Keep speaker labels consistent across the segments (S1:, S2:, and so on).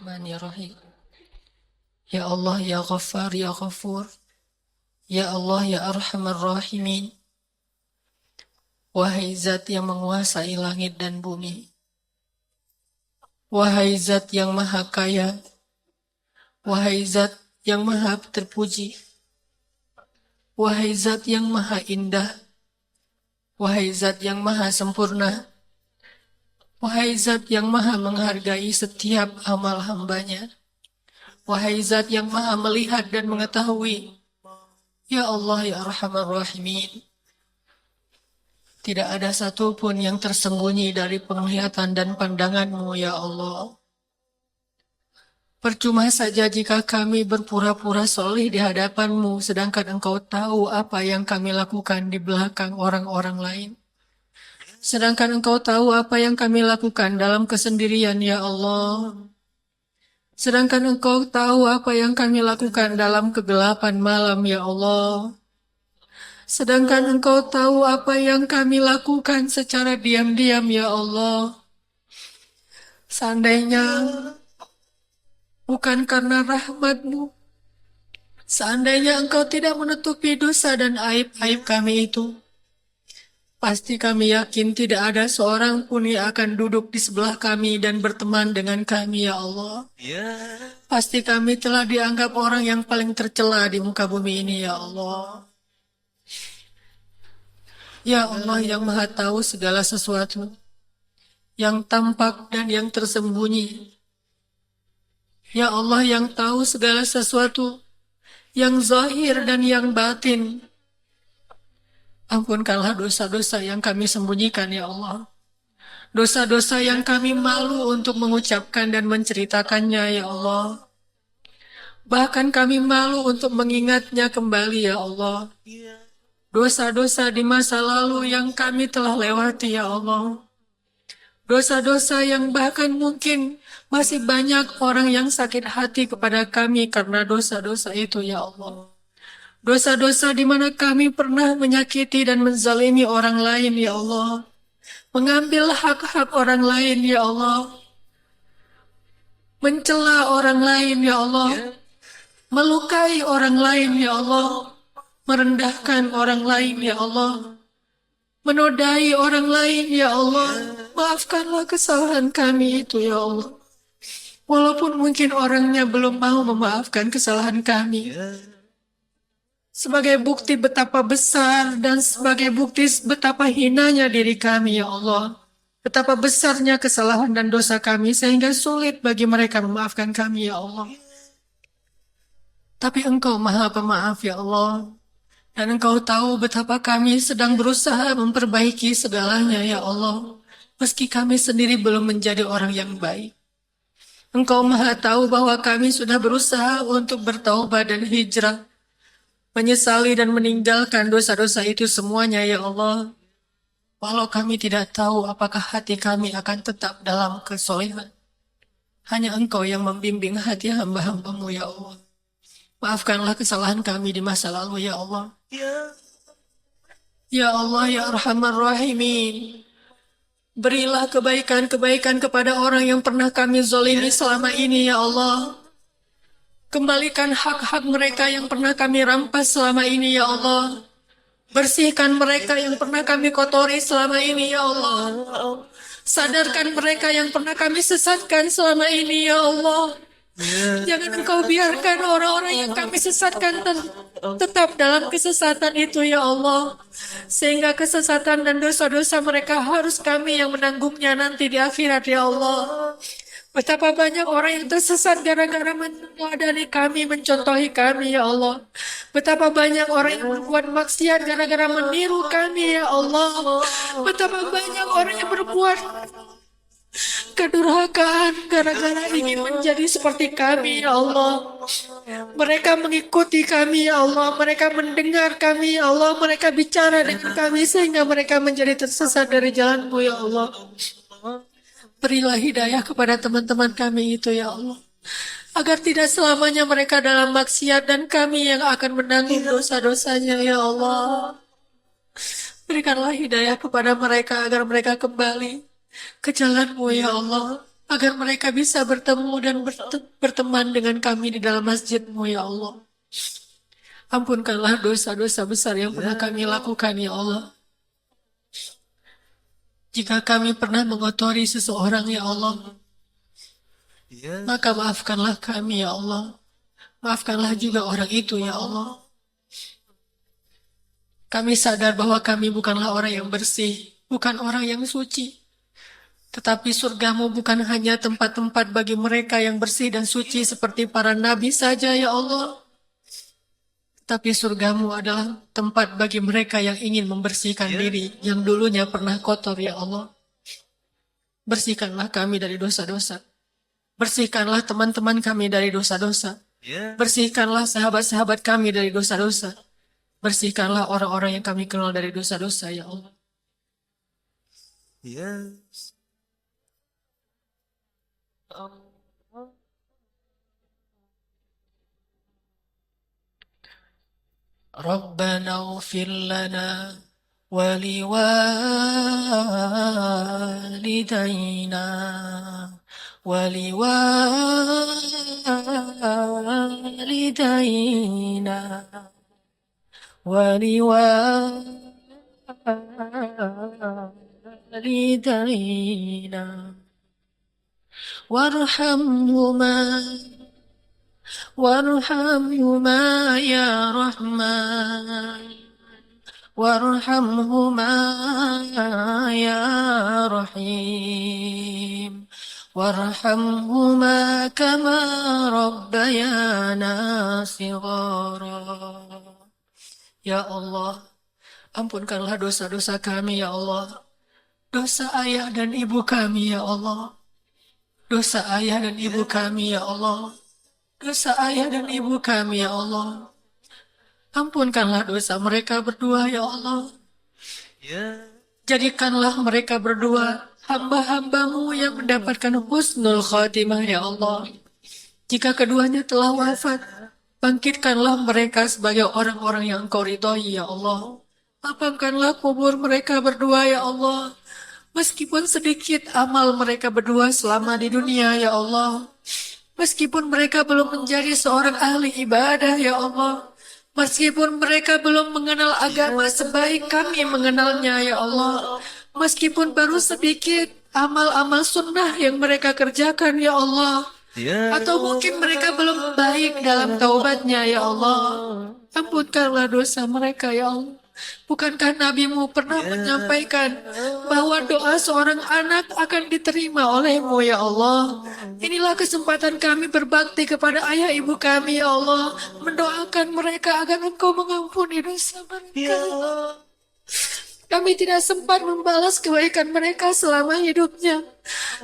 S1: Bismillahirrahmanirrahim. Ya Allah, ya Ghaffar, ya Ghafur. Ya Allah, ya Arhamar Rahimin. Wahai Zat yang menguasai langit dan bumi. Wahai Zat yang maha kaya. Wahai Zat yang maha terpuji. Wahai Zat yang maha indah. Wahai Zat yang maha sempurna. Wahai Zat yang maha menghargai setiap amal hambanya. Wahai Zat yang maha melihat dan mengetahui. Ya Allah, ya Arhamar Rahimin. Tidak ada satupun yang tersembunyi dari penglihatan dan pandangan-Mu, ya Allah. Percuma saja jika kami berpura-pura soleh di hadapan-Mu, sedangkan Engkau tahu apa yang kami lakukan di belakang orang-orang lain. Sedangkan Engkau tahu apa yang kami lakukan dalam kesendirian, ya Allah. Sedangkan Engkau tahu apa yang kami lakukan dalam kegelapan malam, ya Allah. Sedangkan Engkau tahu apa yang kami lakukan secara diam-diam, ya Allah. Seandainya bukan karena rahmat-Mu, seandainya Engkau tidak menutupi dosa dan aib-aib kami itu, pasti kami yakin tidak ada seorang pun yang akan duduk di sebelah kami dan berteman dengan kami, ya Allah. Pasti kami telah dianggap orang yang paling tercela di muka bumi ini, ya Allah. Ya Allah yang maha tahu segala sesuatu, yang tampak dan yang tersembunyi. Ya Allah yang tahu segala sesuatu, yang zahir dan yang batin. Ampunkanlah dosa-dosa yang kami sembunyikan, ya Allah. Dosa-dosa yang kami malu untuk mengucapkan dan menceritakannya, ya Allah. Bahkan kami malu untuk mengingatnya kembali, ya Allah. Dosa-dosa di masa lalu yang kami telah lewati, ya Allah. Dosa-dosa yang bahkan mungkin masih banyak orang yang sakit hati kepada kami karena dosa-dosa itu, ya Allah. Dosa-dosa di mana kami pernah menyakiti dan menzalimi orang lain, ya Allah. Mengambil hak-hak orang lain, ya Allah. Mencela orang lain, ya Allah. Melukai orang lain, ya Allah. Merendahkan orang lain, ya Allah. Menodai orang lain, ya Allah. Maafkanlah kesalahan kami itu, ya Allah. Walaupun mungkin orangnya belum mau memaafkan kesalahan kami. Sebagai bukti betapa besar dan sebagai bukti betapa hinanya diri kami, ya Allah. Betapa besarnya kesalahan dan dosa kami sehingga sulit bagi mereka memaafkan kami, ya Allah. Tapi Engkau maha pemaaf, ya Allah. Dan Engkau tahu betapa kami sedang berusaha memperbaiki segalanya, ya Allah. Meski kami sendiri belum menjadi orang yang baik. Engkau maha tahu bahwa kami sudah berusaha untuk bertaubat dan hijrah. Menyesali dan meninggalkan dosa-dosa itu semuanya, ya Allah. Walau kami tidak tahu apakah hati kami akan tetap dalam kesolehan. Hanya Engkau yang membimbing hati hamba-hamba-Mu, ya Allah. Maafkanlah kesalahan kami di masa lalu, ya Allah. Ya Allah, ya Arhamar Rahimin. Berilah kebaikan-kebaikan kepada orang yang pernah kami zolimi selama ini, ya Allah. Kembalikan hak-hak mereka yang pernah kami rampas selama ini, ya Allah. Bersihkan mereka yang pernah kami kotori selama ini, ya Allah. Sadarkan mereka yang pernah kami sesatkan selama ini, ya Allah. Jangan Engkau biarkan orang-orang yang kami sesatkan tetap dalam kesesatan itu, ya Allah. Sehingga kesesatan dan dosa-dosa mereka harus kami yang menanggungnya nanti di akhirat, ya Allah. Betapa banyak orang yang tersesat gara-gara meneladani kami, mencontohi kami, ya Allah. Betapa banyak orang yang berbuat maksiat gara-gara meniru kami, ya Allah. Betapa banyak orang yang berbuat kedurhakaan gara-gara ingin menjadi seperti kami, ya Allah. Mereka mengikuti kami, ya Allah. Mereka mendengar kami, ya Allah. Mereka bicara dengan kami sehingga mereka menjadi tersesat dari jalan-Mu, ya Allah. Berilah hidayah kepada teman-teman kami itu, ya Allah. Agar tidak selamanya mereka dalam maksiat dan kami yang akan menanggung dosa-dosanya, ya Allah. Berikanlah hidayah kepada mereka agar mereka kembali ke jalan-Mu, ya Allah. agar mereka bisa bertemu dan berteman dengan kami di dalam masjid-Mu, ya Allah. Ampunkanlah dosa-dosa besar yang pernah kami lakukan, ya Allah. Jika kami pernah mengotori seseorang, ya Allah, maka maafkanlah kami, ya Allah. Maafkanlah juga orang itu, ya Allah. Kami sadar bahwa kami bukanlah orang yang bersih, bukan orang yang suci. Tetapi surgamu bukan hanya tempat-tempat bagi mereka yang bersih dan suci seperti para nabi saja, ya Allah. Tapi surgamu adalah tempat bagi mereka yang ingin membersihkan diri, yang dulunya pernah kotor, ya Allah. Bersihkanlah kami dari dosa-dosa. Bersihkanlah teman-teman kami dari dosa-dosa. Bersihkanlah sahabat-sahabat kami dari dosa-dosa. Bersihkanlah orang-orang yang kami kenal dari dosa-dosa, ya Allah. ربنا اغفر لنا ولوالدينا ولوالدينا ولوالدينا وارحمهما يا رحمن وارحمهما يا رحيم وارحمهما كما ربيانا صغارا. Ya Allah, ampunkanlah dosa-dosa kami, ya Allah. Dosa ayah dan ibu kami, ya Allah. Dosa ayah dan ibu kami, ya Allah. Dosa ayah dan ibu kami, ya Allah. Ampunkanlah dosa mereka berdua, ya Allah. Jadikanlah mereka berdua hamba-hambamu yang mendapatkan husnul khatimah, ya Allah. Jika keduanya telah wafat, bangkitkanlah mereka sebagai orang-orang yang Engkau ridhoi, ya Allah. Lapangkanlah kubur mereka berdua, ya Allah. Meskipun sedikit amal mereka berdua selama di dunia, ya Allah. Meskipun mereka belum menjadi seorang ahli ibadah, ya Allah. Meskipun mereka belum mengenal agama sebaik kami mengenalnya, ya Allah. Meskipun baru sedikit amal-amal sunnah yang mereka kerjakan, ya Allah. Atau mungkin mereka belum baik dalam taubatnya, ya Allah. Ampunkanlah dosa mereka, ya Allah. Bukankah Nabi-Mu pernah menyampaikan bahwa doa seorang anak akan diterima oleh-Mu, ya Allah? Inilah kesempatan kami berbakti kepada ayah ibu kami, ya Allah. Mendoakan mereka agar Engkau mengampuni dosa mereka. Kami tidak sempat membalas kebaikan mereka selama hidupnya.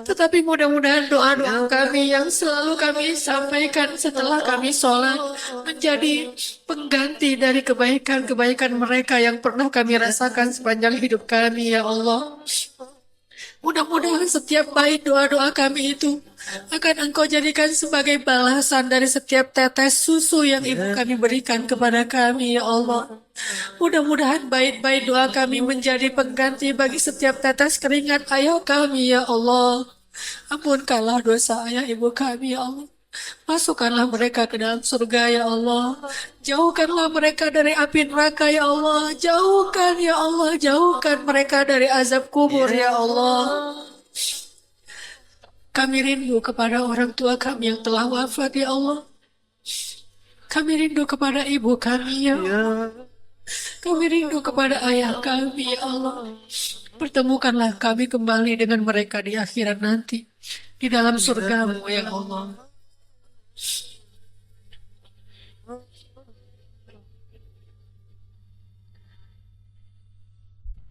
S1: Tetapi mudah-mudahan doa-doa kami yang selalu kami sampaikan setelah kami sholat menjadi pengganti dari kebaikan-kebaikan mereka yang pernah kami rasakan sepanjang hidup kami, ya Allah. Mudah-mudahan setiap baik doa-doa kami itu akan Engkau jadikan sebagai balasan dari setiap tetes susu yang ibu kami berikan kepada kami, ya Allah. Mudah-mudahan baik-baik doa kami menjadi pengganti bagi setiap tetes keringat ayah kami, ya Allah. Ampunkanlah dosa ayah ibu kami, ya Allah. Masukkanlah mereka ke dalam surga, ya Allah. Jauhkanlah mereka dari api neraka, ya Allah. Jauhkan, ya Allah. Jauhkan mereka dari azab kubur, ya Allah. Kami rindu kepada orang tua kami yang telah wafat, ya Allah. Kami rindu kepada ibu kami, ya Allah. Kami rindu kepada ayah kami, ya Allah. Pertemukanlah kami kembali dengan mereka di akhirat nanti. Di dalam surga-Mu, ya Allah.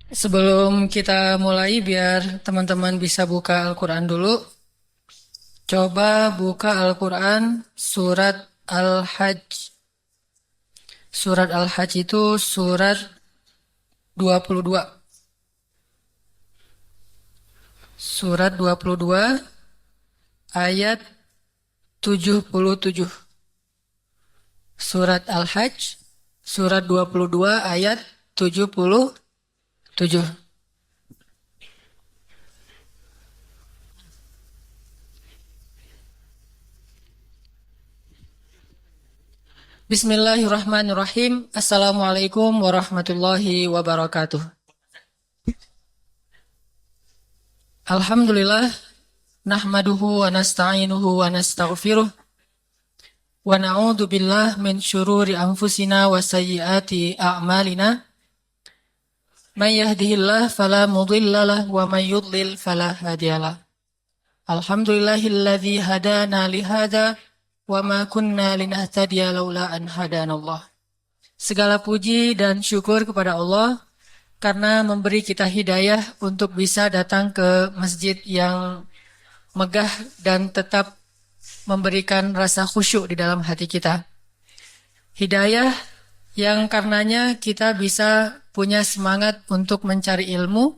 S1: Sebelum kita mulai, biar teman-teman bisa buka Al-Quran dulu. Coba buka Al-Quran surat Al-Hajj. Surat Al-Hajj itu surat 22. Surat 22 ayat 77. Surat Al-Hajj, surat 22 ayat 77. Bismillahirrahmanirrahim. Assalamualaikum warahmatullahi wabarakatuh. Alhamdulillah, nahmaduhu wa nasta'inuhu wa nastaghfiruh wa na'udzu billah min syururi anfusina wa sayyiati a'malina. May yahdihillah fala mudhillalah wa may yudlil fala hadiyalah. Alhamdulillahilladzi hadana li hada wa ma kunna linahtadiya laula an hadanallah. Segala puji dan syukur kepada Allah karena memberi kita hidayah untuk bisa datang ke masjid yang megah dan tetap memberikan rasa khusyuk di dalam hati kita. Hidayah yang karenanya kita bisa punya semangat untuk mencari ilmu.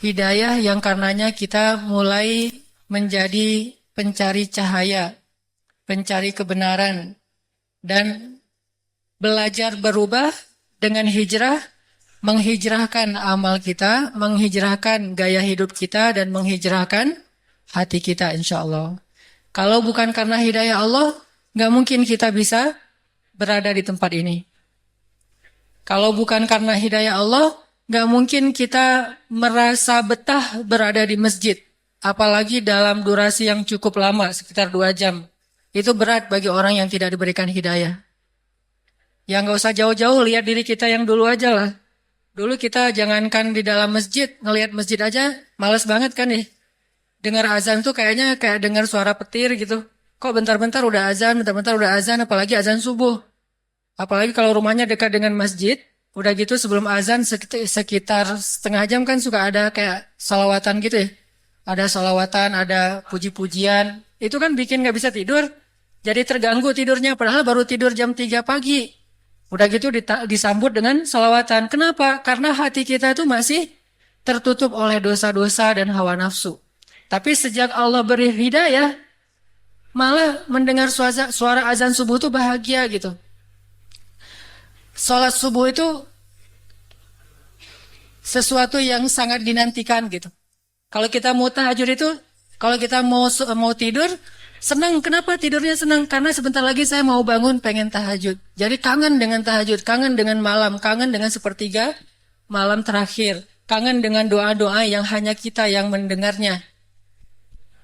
S1: Hidayah yang karenanya kita mulai menjadi pencari cahaya, pencari kebenaran, dan belajar berubah dengan hijrah, menghijrahkan amal kita, menghijrahkan gaya hidup kita, dan menghijrahkan hati kita insya Allah. Kalau bukan karena hidayah Allah, nggak mungkin kita bisa berada di tempat ini. Kalau bukan karena hidayah Allah, nggak mungkin kita merasa betah berada di masjid. Apalagi dalam durasi yang cukup lama, sekitar 2 jam. Itu berat bagi orang yang tidak diberikan hidayah. Ya nggak usah jauh-jauh, lihat diri kita yang dulu aja lah. Dulu kita jangankan di dalam masjid, ngelihat masjid aja, malas banget kan nih. Dengar azan tuh kayaknya kayak dengar suara petir gitu. Kok bentar-bentar udah azan, apalagi azan subuh. Apalagi kalau rumahnya dekat dengan masjid, udah gitu sebelum azan sekitar setengah jam kan suka ada kayak salawatan gitu ya. Ada salawatan, ada puji-pujian. Itu kan bikin nggak bisa tidur. Jadi terganggu tidurnya, padahal baru tidur jam 3 pagi. Udah gitu disambut dengan salawatan. Kenapa? Karena hati kita itu masih tertutup oleh dosa-dosa dan hawa nafsu. Tapi sejak Allah beri hidayah, malah mendengar suara azan subuh itu bahagia gitu. Sholat subuh itu sesuatu yang sangat dinantikan gitu. Kalau kita mau tahajud itu, kalau kita mau tidur, senang. Kenapa tidurnya senang? Karena sebentar lagi saya mau bangun pengen tahajud. Jadi kangen dengan tahajud, kangen dengan malam, kangen dengan sepertiga malam terakhir. Kangen dengan doa-doa yang hanya kita yang mendengarnya.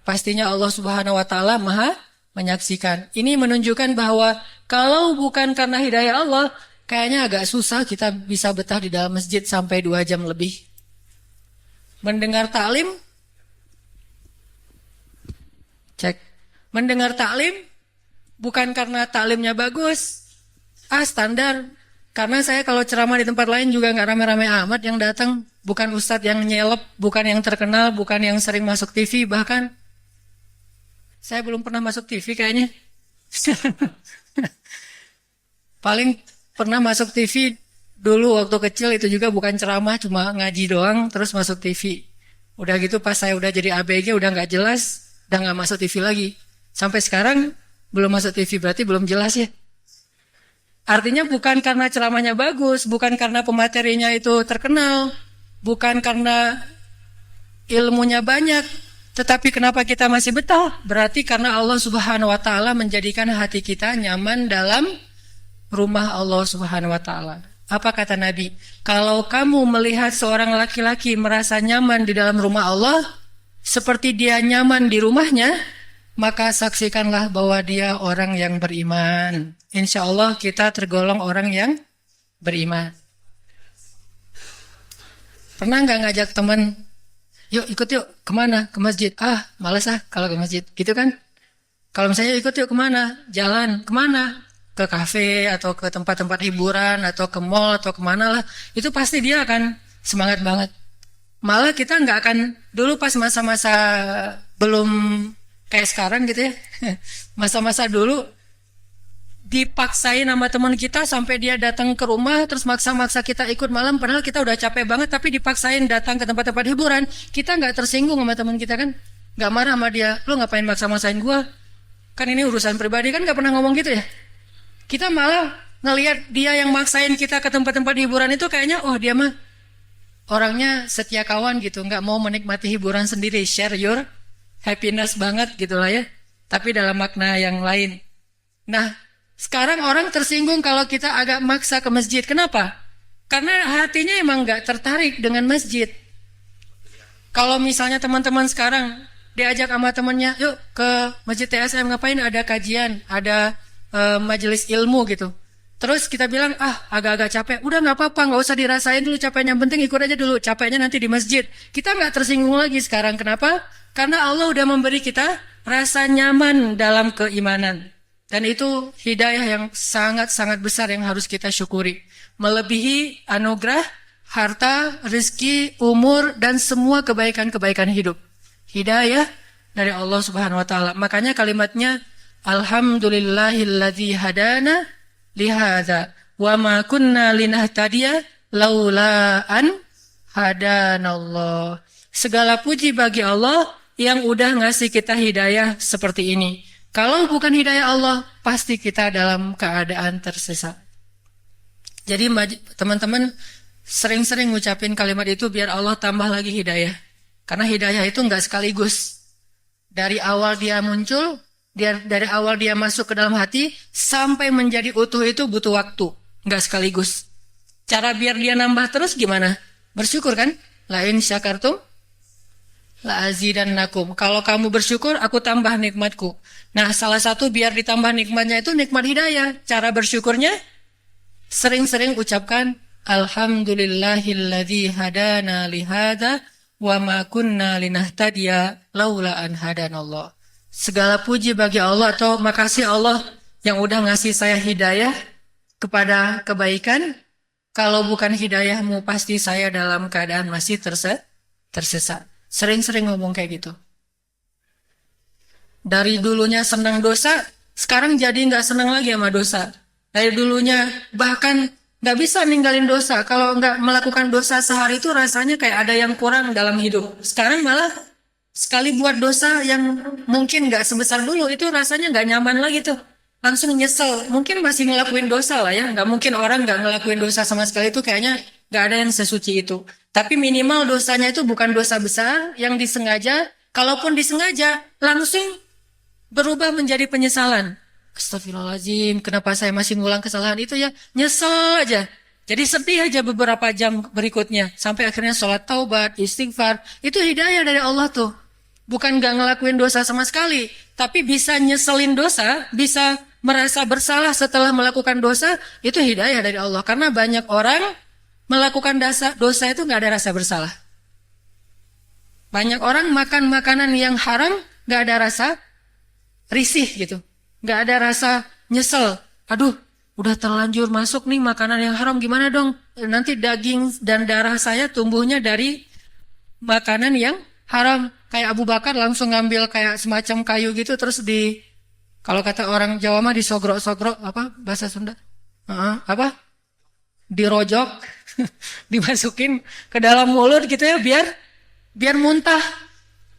S1: Pastinya Allah Subhanahu wa Ta'ala Maha menyaksikan. Ini menunjukkan bahwa kalau bukan karena hidayah Allah, kayaknya agak susah kita bisa betah di dalam masjid sampai 2 jam lebih. Mendengar taklim, cek. Mendengar taklim bukan karena taklimnya bagus, standar. Karena saya kalau ceramah di tempat lain juga nggak rame-rame amat yang datang. Bukan ustadz yang nyelep, bukan yang terkenal, bukan yang sering masuk TV. Bahkan saya belum pernah masuk TV kayaknya. Paling pernah masuk TV dulu waktu kecil, itu juga bukan ceramah, cuma ngaji doang, terus masuk TV. Udah gitu pas saya udah jadi ABG udah nggak jelas, udah nggak masuk TV lagi. Sampai sekarang belum masuk TV, berarti belum jelas ya. Artinya bukan karena ceramahnya bagus, bukan karena pematerinya itu terkenal, bukan karena ilmunya banyak, tetapi kenapa kita masih betah? Berarti karena Allah Subhanahu wa Ta'ala menjadikan hati kita nyaman dalam rumah Allah Subhanahu wa Ta'ala. Apa kata Nabi? Kalau kamu melihat seorang laki-laki merasa nyaman di dalam rumah Allah, seperti dia nyaman di rumahnya, maka saksikanlah bahwa dia orang yang beriman. Insya Allah kita tergolong orang yang beriman. Pernah nggak ngajak teman, yuk ikut yuk, kemana? Ke masjid. Malas kalau ke masjid. Gitu kan? Kalau misalnya ikut yuk kemana? Jalan. Kemana? Ke kafe atau ke tempat-tempat hiburan atau ke mall atau kemana lah, itu pasti dia akan semangat banget. Malah kita nggak akan, dulu pas masa-masa belum kayak sekarang gitu ya, masa-masa dulu dipaksain sama teman kita sampai dia datang ke rumah terus maksa-maksa kita ikut malam, padahal kita udah capek banget tapi dipaksain datang ke tempat-tempat hiburan, kita nggak tersinggung sama teman kita kan, nggak marah sama dia, lu ngapain maksa-maksain gua, kan ini urusan pribadi, kan nggak pernah ngomong gitu ya. Kita malah ngelihat dia yang maksain kita ke tempat-tempat hiburan itu kayaknya, oh dia mah orangnya setia kawan gitu, nggak mau menikmati hiburan sendiri, share your happiness banget gitulah ya, tapi dalam makna yang lain. Nah, Sekarang orang tersinggung kalau kita agak maksa ke masjid. Kenapa? Karena hatinya emang nggak tertarik dengan masjid. Kalau misalnya teman-teman sekarang diajak sama temennya, yuk ke masjid TSM, ngapain, ada kajian, ada majelis ilmu gitu. Terus kita bilang, agak-agak capek. Udah nggak apa-apa, nggak usah dirasain dulu capeknya. Yang penting ikut aja dulu, capeknya nanti di masjid. Kita nggak tersinggung lagi sekarang. Kenapa? Karena Allah udah memberi kita rasa nyaman dalam keimanan. Dan itu hidayah yang sangat-sangat besar yang harus kita syukuri. Melebihi anugerah, harta, rezeki, umur, dan semua kebaikan-kebaikan hidup. Hidayah dari Allah Subhanahu wa Ta'ala. Makanya kalimatnya, Alhamdulillahilladzi hadana lihada wa ma kunna linahtadiya laula an hadanallah. Segala puji bagi Allah yang udah ngasih kita hidayah seperti ini. Kalau bukan hidayah Allah, pasti kita dalam keadaan tersesat. Jadi teman-teman sering-sering ngucapin kalimat itu biar Allah tambah lagi hidayah. Karena hidayah itu nggak sekaligus. Dari awal dia muncul, dari awal dia masuk ke dalam hati, sampai menjadi utuh itu butuh waktu. Nggak sekaligus. Cara biar dia nambah terus gimana? Bersyukur kan? La in syakartum la azidannakum. Kalau kamu bersyukur, aku tambah nikmatku. Nah, salah satu biar ditambah nikmatnya itu nikmat hidayah. Cara bersyukurnya, sering-sering ucapkan, Alhamdulillahilladzi hadana lihada wa ma kunna linahtadiya laula an hadanallah. Segala puji bagi Allah atau makasih Allah yang udah ngasih saya hidayah kepada kebaikan. Kalau bukan hidayahmu, pasti saya dalam keadaan masih tersesat. Sering-sering ngomong kayak gitu. Dari dulunya senang dosa, sekarang jadi nggak senang lagi sama dosa. Dari dulunya bahkan nggak bisa ninggalin dosa. Kalau nggak melakukan dosa sehari itu rasanya kayak ada yang kurang dalam hidup. Sekarang malah sekali buat dosa yang mungkin nggak sebesar dulu, itu rasanya nggak nyaman lagi tuh. Langsung nyesel. Mungkin masih ngelakuin dosa lah ya. Nggak mungkin orang nggak ngelakuin dosa sama sekali, itu kayaknya nggak ada yang sesuci itu. Tapi minimal dosanya itu bukan dosa besar yang disengaja. Kalaupun disengaja, langsung berubah menjadi penyesalan. Astagfirullahaladzim, kenapa saya masih ngulang kesalahan itu ya? Nyesel aja. Jadi sedih aja beberapa jam berikutnya. Sampai akhirnya sholat taubat, istighfar. Itu hidayah dari Allah tuh. Bukan gak ngelakuin dosa sama sekali. Tapi bisa nyeselin dosa, bisa merasa bersalah setelah melakukan dosa. Itu hidayah dari Allah. Karena banyak orang melakukan dosa itu gak ada rasa bersalah. Banyak orang makan makanan yang haram gak ada rasa risih gitu. Gak ada rasa nyesel. Aduh, udah terlanjur masuk nih makanan yang haram, gimana dong? Nanti daging dan darah saya tumbuhnya dari makanan yang haram. Kayak Abu Bakar langsung ngambil kayak semacam kayu gitu, terus kalau kata orang Jawa mah disogrok-sogrok, apa bahasa Sunda? Dirojok, dimasukin ke dalam mulut gitu ya, biar muntah.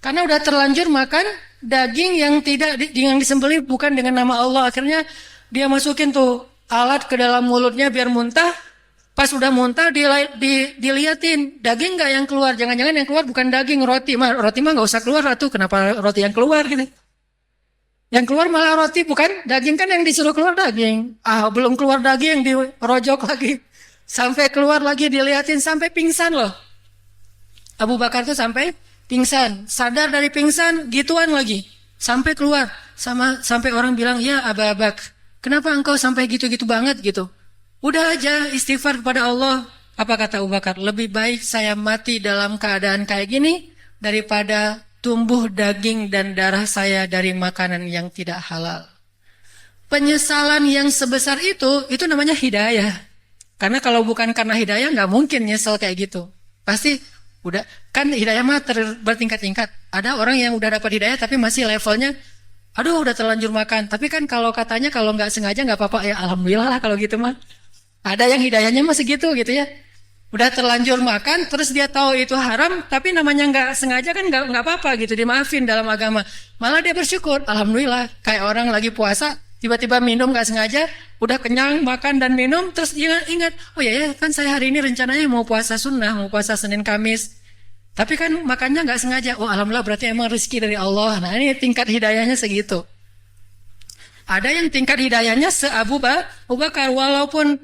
S1: Karena udah terlanjur makan daging yang yang disembelih bukan dengan nama Allah. Akhirnya dia masukin tuh alat ke dalam mulutnya biar muntah. Pas udah muntah diliatin daging nggak yang keluar. Jangan-jangan yang keluar bukan daging, roti mah nggak usah keluar tuh. Kenapa roti yang keluar gitu? Yang keluar malah roti, bukan daging, kan yang disuruh keluar daging. Belum keluar daging dirojok lagi. Sampai keluar lagi diliatin sampai pingsan loh. Abu Bakar tuh sampai pingsan, sadar dari pingsan, gituan lagi. Sampai keluar, sampai orang bilang, ya Abu Bakar, kenapa engkau sampai gitu-gitu banget gitu? Udah aja istighfar kepada Allah. Apa kata Abu Bakar? Lebih baik saya mati dalam keadaan kayak gini daripada tumbuh daging dan darah saya dari makanan yang tidak halal. Penyesalan yang sebesar itu namanya hidayah. Karena kalau bukan karena hidayah nggak mungkin nyesel kayak gitu. Pasti udah, kan hidayah mah bertingkat-tingkat. Ada orang yang udah dapat hidayah tapi masih levelnya, aduh udah terlanjur makan. Tapi kan kalau katanya kalau nggak sengaja nggak apa-apa, ya alhamdulillah lah kalau gitu mah. Ada yang hidayahnya masih gitu ya. Udah terlanjur makan, terus dia tahu itu haram, tapi namanya nggak sengaja kan nggak apa-apa gitu, dimaafin dalam agama. Malah dia bersyukur, alhamdulillah. Kayak orang lagi puasa, tiba-tiba minum nggak sengaja, udah kenyang makan dan minum, terus ingat, oh ya kan saya hari ini rencananya mau puasa sunnah, mau puasa Senin Kamis. Tapi kan makannya nggak sengaja, oh alhamdulillah berarti emang rezeki dari Allah. Nah ini tingkat hidayahnya segitu. Ada yang tingkat hidayahnya Abu Bakar, walaupun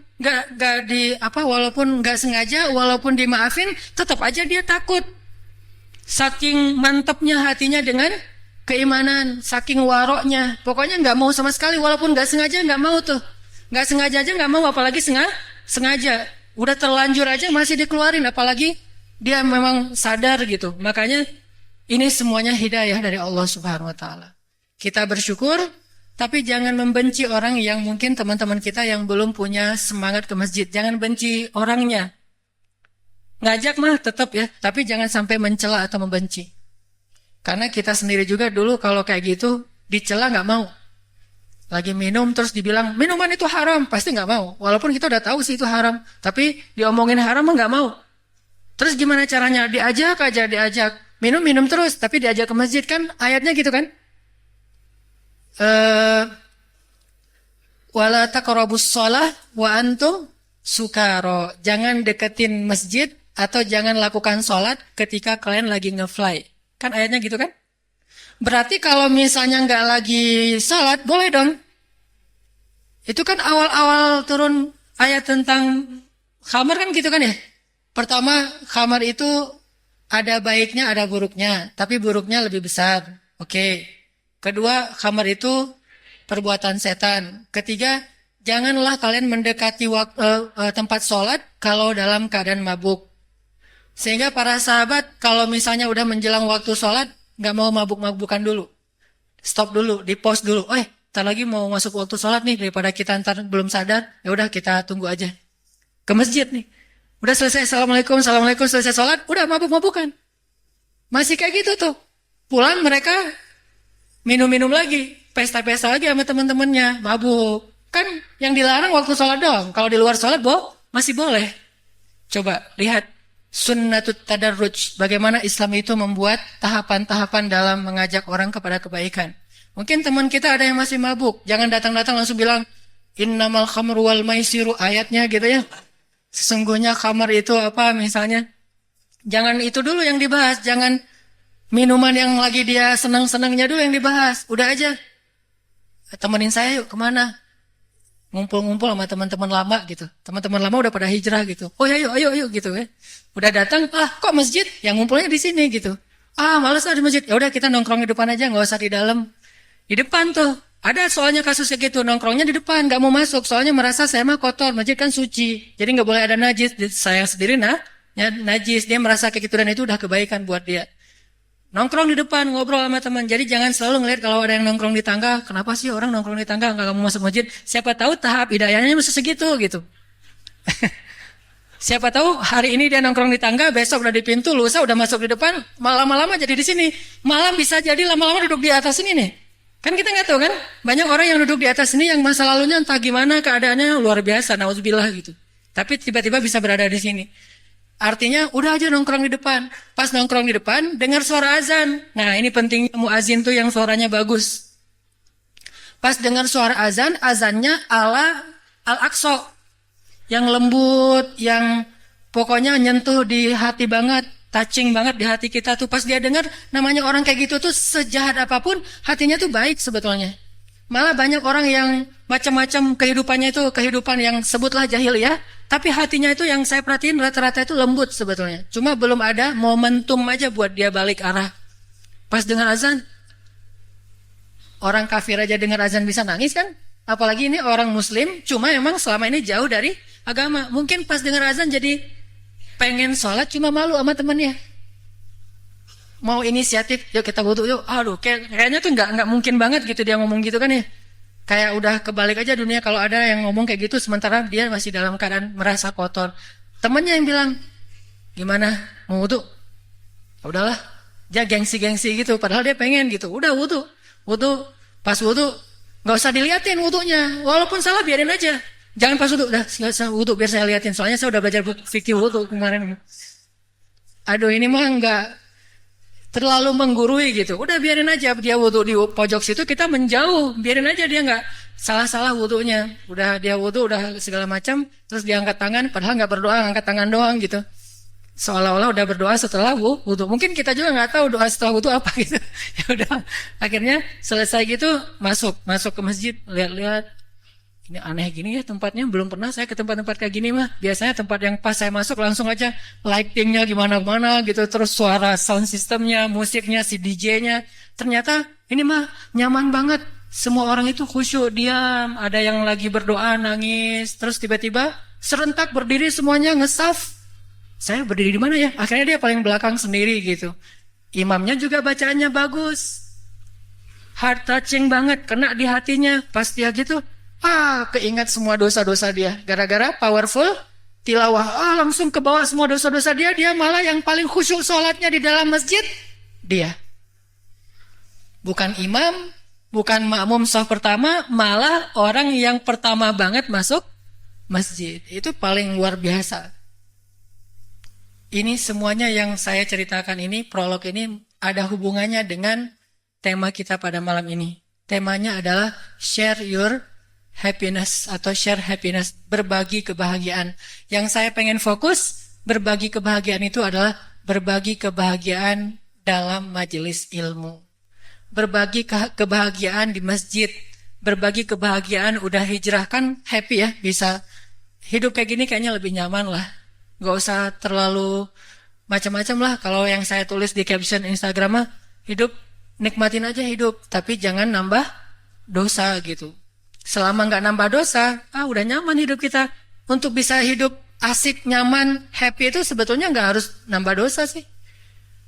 S1: walaupun nggak sengaja, walaupun dimaafin, tetap aja dia takut. Saking mantapnya hatinya dengan keimanan, saking waroknya, pokoknya nggak mau sama sekali, walaupun nggak sengaja nggak mau tuh, nggak sengaja aja nggak mau, apalagi sengaja. Udah terlanjur aja masih dikeluarin, apalagi dia memang sadar gitu. Makanya ini semuanya hidayah dari Allah Subhanahu Wa Taala. Kita bersyukur. Tapi jangan membenci orang yang mungkin teman-teman kita yang belum punya semangat ke masjid. Jangan benci orangnya. Ngajak mah tetap ya, tapi jangan sampai mencela atau membenci. Karena kita sendiri juga dulu kalau kayak gitu, dicela nggak mau. Lagi minum terus dibilang, minuman itu haram, pasti nggak mau. Walaupun kita udah tahu sih itu haram, tapi diomongin haram mah nggak mau. Terus gimana caranya? Diajak. Minum terus, tapi diajak ke masjid kan, ayatnya gitu kan. Wala taqrabus shalah wa antum sukaro. Jangan deketin masjid atau jangan lakukan sholat ketika kalian lagi nge-fly. Kan ayatnya gitu kan? Berarti kalau misalnya nggak lagi sholat, boleh dong. Itu kan awal-awal turun ayat tentang khamar kan gitu kan ya? Pertama, khamar itu ada baiknya, ada buruknya. Tapi buruknya lebih besar. Oke. Kedua, khamar itu perbuatan setan. Ketiga, janganlah kalian mendekati tempat sholat kalau dalam keadaan mabuk. Sehingga para sahabat kalau misalnya udah menjelang waktu sholat, nggak mau mabuk-mabukan dulu. Stop dulu, di pause dulu. Ntar lagi mau masuk waktu sholat nih, daripada kita ntar belum sadar, ya udah kita tunggu aja. Ke masjid nih. Udah selesai, assalamualaikum, selesai sholat, udah mabuk-mabukan. Masih kayak gitu tuh. Pulang mereka minum-minum lagi, pesta-pesta lagi sama teman-temannya, mabuk. Kan yang dilarang waktu sholat doang. Kalau di luar sholat, masih boleh. Coba lihat sunnatut tadarruj. Bagaimana Islam itu membuat tahapan-tahapan dalam mengajak orang kepada kebaikan. Mungkin teman kita ada yang masih mabuk. Jangan datang-datang langsung bilang, innamal khamru wal maisiru, ayatnya gitu ya. Sesungguhnya khamar itu apa misalnya. Jangan itu dulu yang dibahas, jangan minuman yang lagi dia senang-senangnya dulu yang dibahas. Udah aja. Temenin saya yuk kemana? Ngumpul-ngumpul sama teman-teman lama gitu. Teman-teman lama udah pada hijrah gitu. Oh ya ayo gitu ya. Udah datang, kok masjid? Yang ngumpulnya di sini gitu. Males di masjid. Ya udah kita nongkrong di depan aja, nggak usah di dalam. Di depan tuh. Ada soalnya kasusnya gitu, nongkrongnya di depan, nggak mau masuk. Soalnya merasa saya mah kotor, masjid kan suci. Jadi nggak boleh ada najis. Saya sendiri najis. Dia merasa kayak gitu dan itu udah kebaikan buat dia. Nongkrong di depan, ngobrol sama teman. Jadi jangan selalu ngeliat kalau ada yang nongkrong di tangga. Kenapa sih orang nongkrong di tangga nggak mau masuk masjid? Siapa tahu tahap hidayahnya masih segitu gitu. Siapa tahu hari ini dia nongkrong di tangga, besok udah di pintu, lusa udah masuk di depan, lama-lama jadi di sini. Malam bisa jadi lama-lama duduk di atas ini nih. Kan kita nggak tahu kan? Banyak orang yang duduk di atas ini yang masa lalunya entah gimana keadaannya luar biasa, nauzubillah gitu. Tapi tiba-tiba bisa berada di sini. Artinya udah aja nongkrong di depan. Pas nongkrong di depan, dengar suara azan. Nah ini pentingnya muazin tuh yang suaranya bagus. Pas dengar suara azan, azannya ala Al-Aqsa. Yang lembut, yang pokoknya nyentuh di hati banget. Touching banget di hati kita tuh. Pas dia dengar namanya orang kayak gitu tuh sejahat apapun, hatinya tuh baik sebetulnya. Malah banyak orang yang macam-macam kehidupannya itu kehidupan yang sebutlah jahiliyah, tapi hatinya itu yang saya perhatiin rata-rata itu lembut sebetulnya. Cuma belum ada momentum aja buat dia balik arah. Pas dengar azan, orang kafir aja dengar azan bisa nangis kan? Apalagi ini orang muslim, cuma emang selama ini jauh dari agama. Mungkin pas dengar azan jadi pengen sholat cuma malu sama temennya. Mau inisiatif, yuk kita wudu yuk. Aduh, kayaknya tuh nggak mungkin banget gitu dia ngomong gitu kan ya. Kayak udah kebalik aja dunia kalau ada yang ngomong kayak gitu sementara dia masih dalam keadaan merasa kotor. Temennya yang bilang, gimana mau wudu? Udahlah, dia gengsi-gengsi gitu. Padahal dia pengen gitu. Udah wudu, pas wudu nggak usah diliatin wudunya. Walaupun salah biarin aja. Jangan pas wudu, udah nggak usah wudu biar saya liatin. Soalnya saya udah belajar fikih wudu kemarin. Aduh ini mah nggak terlalu menggurui gitu. Udah biarin aja dia wudu di pojok situ, kita menjauh. Biarin aja dia nggak salah-salah wudunya. Udah dia wudu udah segala macam, terus dia angkat tangan, padahal nggak berdoa, angkat tangan doang gitu.
S2: Seolah-olah udah berdoa setelah wudhu. Mungkin kita juga nggak tahu doa setelah wudhu apa gitu. Ya udah, akhirnya selesai gitu masuk ke masjid, lihat-lihat. Ini aneh gini ya tempatnya, belum pernah saya ke tempat-tempat kayak gini mah. Biasanya tempat yang pas saya masuk langsung aja lightingnya gimana-mana gitu, terus suara sound systemnya, musiknya, si DJ-nya. Ternyata ini mah nyaman banget. Semua orang itu khusyuk, diam. Ada yang lagi berdoa, nangis. Terus tiba-tiba serentak berdiri semuanya ngesaf. Saya berdiri di mana ya? Akhirnya dia paling belakang sendiri gitu. Imamnya juga bacaannya bagus. Heart touching banget, kena di hatinya. Pas dia gitu, keingat semua dosa-dosa dia. Gara-gara powerful tilawah, langsung ke bawah semua dosa-dosa dia. Dia malah yang paling khusyuk sholatnya di dalam masjid. Dia. Bukan imam, bukan makmum saf pertama, malah orang yang pertama banget masuk masjid. Itu paling luar biasa. Ini semuanya yang saya ceritakan ini, prolog ini ada hubungannya dengan tema kita pada malam ini. Temanya adalah share your happiness atau share happiness, berbagi kebahagiaan. Yang saya pengen fokus, berbagi kebahagiaan itu adalah berbagi kebahagiaan dalam majelis ilmu. Berbagi kebahagiaan di masjid. Berbagi kebahagiaan udah hijrah kan happy ya, bisa hidup kayak gini kayaknya lebih nyaman lah. Gak usah terlalu macam-macam lah. Kalau yang saya tulis di caption Instagram mah, hidup nikmatin aja hidup, tapi jangan nambah dosa gitu. Selama gak nambah dosa, udah nyaman hidup kita. Untuk bisa hidup asik, nyaman, happy itu sebetulnya gak harus nambah dosa sih.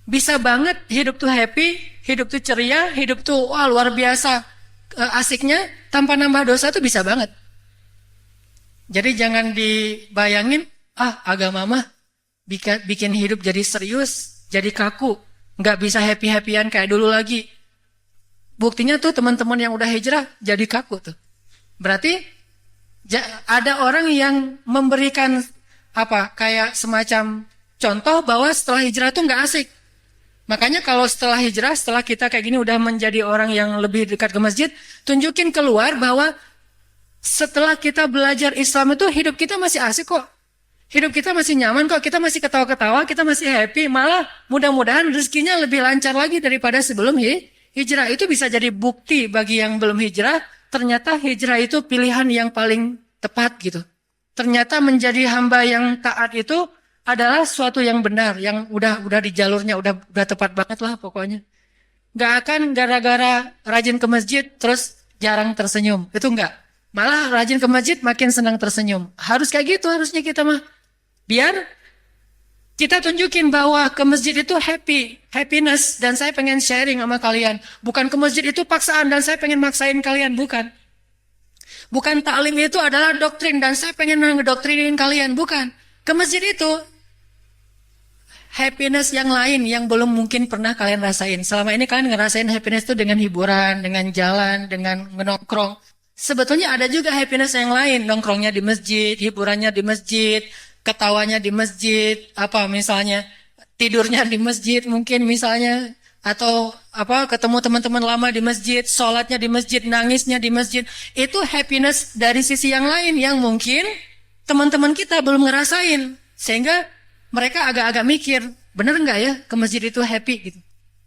S2: Bisa banget hidup tuh happy, hidup tuh ceria, hidup tuh luar biasa asiknya tanpa nambah dosa tuh bisa banget. Jadi jangan dibayangin, agama mah bikin hidup jadi serius, jadi kaku, nggak bisa happy-happyan kayak dulu lagi. Buktinya tuh teman-teman yang udah hijrah jadi kaku tuh. Berarti ada orang yang memberikan kayak semacam contoh bahwa setelah hijrah tuh nggak asik. Makanya kalau setelah hijrah, setelah kita kayak gini udah menjadi orang yang lebih dekat ke masjid, tunjukin keluar bahwa setelah kita belajar Islam itu hidup kita masih asik kok. Hidup kita masih nyaman kok, kita masih ketawa-ketawa, kita masih happy, malah mudah-mudahan rezekinya lebih lancar lagi daripada sebelum hijrah. Itu bisa jadi bukti bagi yang belum hijrah, ternyata hijrah itu pilihan yang paling tepat gitu. Ternyata menjadi hamba yang taat itu adalah suatu yang benar, yang udah di jalurnya, udah tepat banget lah pokoknya. Gak akan gara-gara rajin ke masjid terus jarang tersenyum, itu enggak. Malah rajin ke masjid makin senang tersenyum. Harus kayak gitu harusnya kita mah. Biar kita tunjukin bahwa ke masjid itu happiness, dan saya pengen sharing sama kalian. Bukan ke masjid itu paksaan dan saya pengen maksain kalian, bukan. Bukan taklim itu adalah doktrin dan saya pengen ngedoktrinin kalian, bukan. Ke masjid itu happiness yang lain yang belum mungkin pernah kalian rasain. Selama ini kalian ngerasain happiness itu dengan hiburan, dengan jalan, dengan nongkrong. Sebetulnya ada juga happiness yang lain, nongkrongnya di masjid, hiburannya di masjid, ketawanya di masjid, misalnya tidurnya di masjid mungkin misalnya, atau ketemu teman-teman lama di masjid, sholatnya di masjid, nangisnya di masjid. Itu happiness dari sisi yang lain yang mungkin teman-teman kita belum ngerasain, sehingga mereka agak-agak mikir, bener nggak ya ke masjid itu happy gitu.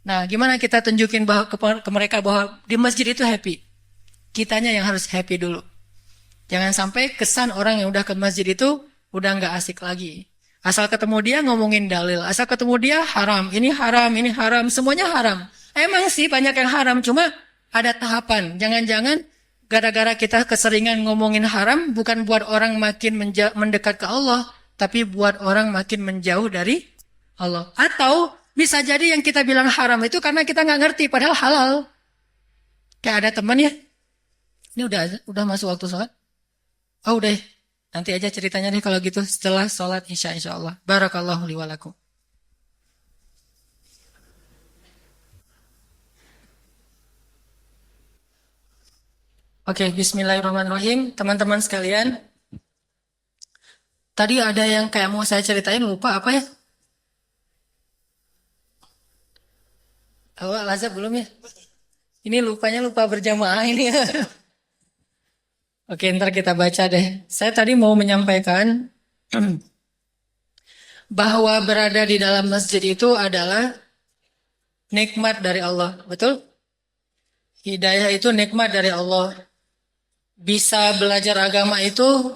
S2: Nah, gimana kita tunjukin bahwa ke mereka bahwa di masjid itu happy? Kitanya yang harus happy dulu. Jangan sampai kesan orang yang udah ke masjid itu udah nggak asik lagi. Asal ketemu dia ngomongin dalil, asal ketemu dia haram, ini haram, semuanya haram. Emang sih banyak yang haram, cuma ada tahapan. Jangan-jangan gara-gara kita keseringan ngomongin haram bukan buat orang makin mendekat ke Allah, tapi buat orang makin menjauh dari Allah. Atau bisa jadi yang kita bilang haram itu karena kita nggak ngerti, padahal halal. Kayak ada teman ya, ini udah masuk waktu sholat? Udah. Nanti aja ceritanya nih kalau gitu setelah sholat insya Allah. Barakallahu li wa lakum. Oke, bismillahirrahmanirrahim. Teman-teman sekalian, tadi ada yang kayak mau saya ceritain, lupa apa ya? Lazab belum ya? Ini lupa berjamaah ini. Oke, ntar kita baca deh. Saya tadi mau menyampaikan bahwa berada di dalam masjid itu adalah nikmat dari Allah. Betul? Hidayah itu nikmat dari Allah. Bisa belajar agama itu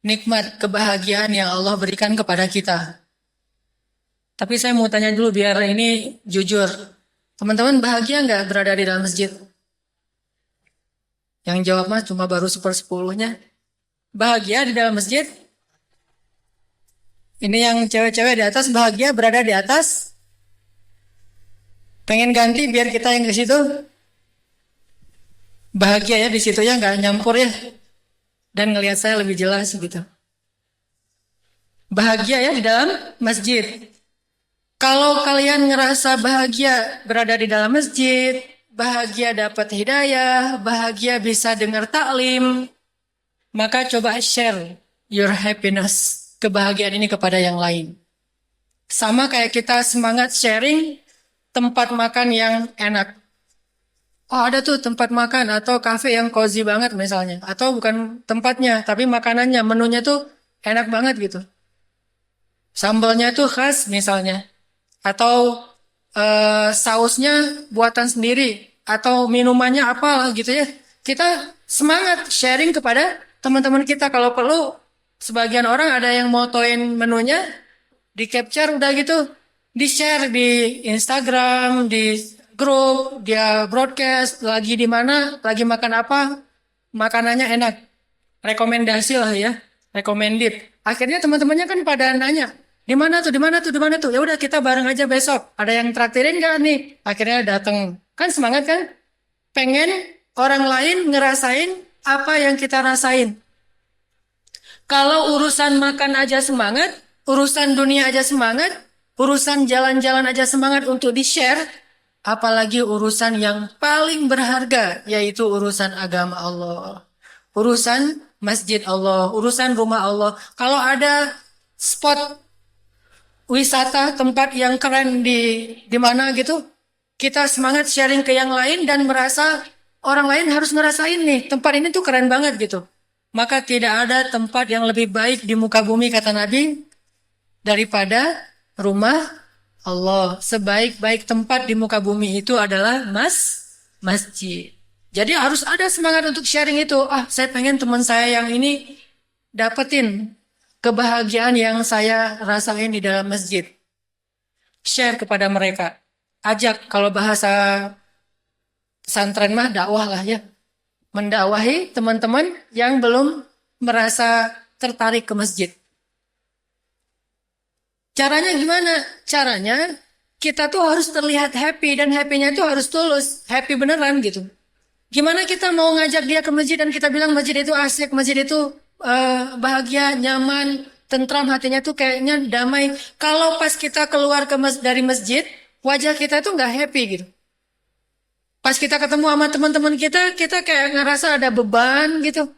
S2: nikmat, kebahagiaan yang Allah berikan kepada kita. Tapi saya mau tanya dulu biar ini jujur. Teman-teman bahagia nggak berada di dalam masjid? Yang jawab mah cuma baru 1/10-nya. Bahagia di dalam masjid? Ini yang cewek-cewek di atas bahagia berada di atas? Pengen ganti biar kita yang ke situ? Bahagia ya di situ ya, nggak nyampur ya. Dan ngelihat saya lebih jelas gitu. Bahagia ya di dalam masjid. Kalau kalian ngerasa bahagia berada di dalam masjid, bahagia dapat hidayah, bahagia bisa dengar taklim, maka coba share your happiness, kebahagiaan ini kepada yang lain. Sama kayak kita semangat sharing tempat makan yang enak. Oh ada tuh tempat makan atau kafe yang cozy banget misalnya. Atau bukan tempatnya, tapi makanannya, menunya tuh enak banget gitu. Sambalnya tuh khas misalnya. Atau sausnya buatan sendiri. Atau minumannya apalah gitu ya. Kita semangat sharing kepada teman-teman kita. Kalau perlu, sebagian orang ada yang motoin menunya, di capture udah gitu. Di-share di Instagram, di grup, dia broadcast, lagi di mana, lagi makan apa, makanannya enak. Rekomendasi lah ya, recommended. Akhirnya teman-temannya kan pada nanya, di mana tuh, di mana tuh, di mana tuh. Ya udah kita bareng aja besok. Ada yang traktirin nggak nih? Akhirnya datang. Kan semangat kan? Pengen orang lain ngerasain apa yang kita rasain. Kalau urusan makan aja semangat, urusan dunia aja semangat, urusan jalan-jalan aja semangat untuk di-share, apalagi urusan yang paling berharga, yaitu urusan agama Allah. Urusan masjid Allah, urusan rumah Allah. Kalau ada spot wisata, tempat yang keren di mana gitu, kita semangat sharing ke yang lain dan merasa orang lain harus ngerasain nih, tempat ini tuh keren banget gitu. Maka tidak ada tempat yang lebih baik di muka bumi, kata Nabi, daripada rumah Allah. Sebaik-baik tempat di muka bumi itu adalah masjid. Jadi harus ada semangat untuk sharing itu. Saya pengen teman saya yang ini dapetin kebahagiaan yang saya rasain di dalam masjid. Share kepada mereka. Ajak, kalau bahasa pesantren mah dakwah lah ya. Mendakwahi teman-teman yang belum merasa tertarik ke masjid. Caranya gimana? Caranya kita tuh harus terlihat happy dan happy-nya tuh harus tulus. Happy beneran gitu. Gimana kita mau ngajak dia ke masjid dan kita bilang masjid itu asik, masjid itu bahagia, nyaman, tentram, hatinya tuh kayaknya damai. Kalau pas kita keluar dari masjid, wajah kita tuh nggak happy gitu. Pas kita ketemu sama teman-teman kita kayak ngerasa ada beban gitu.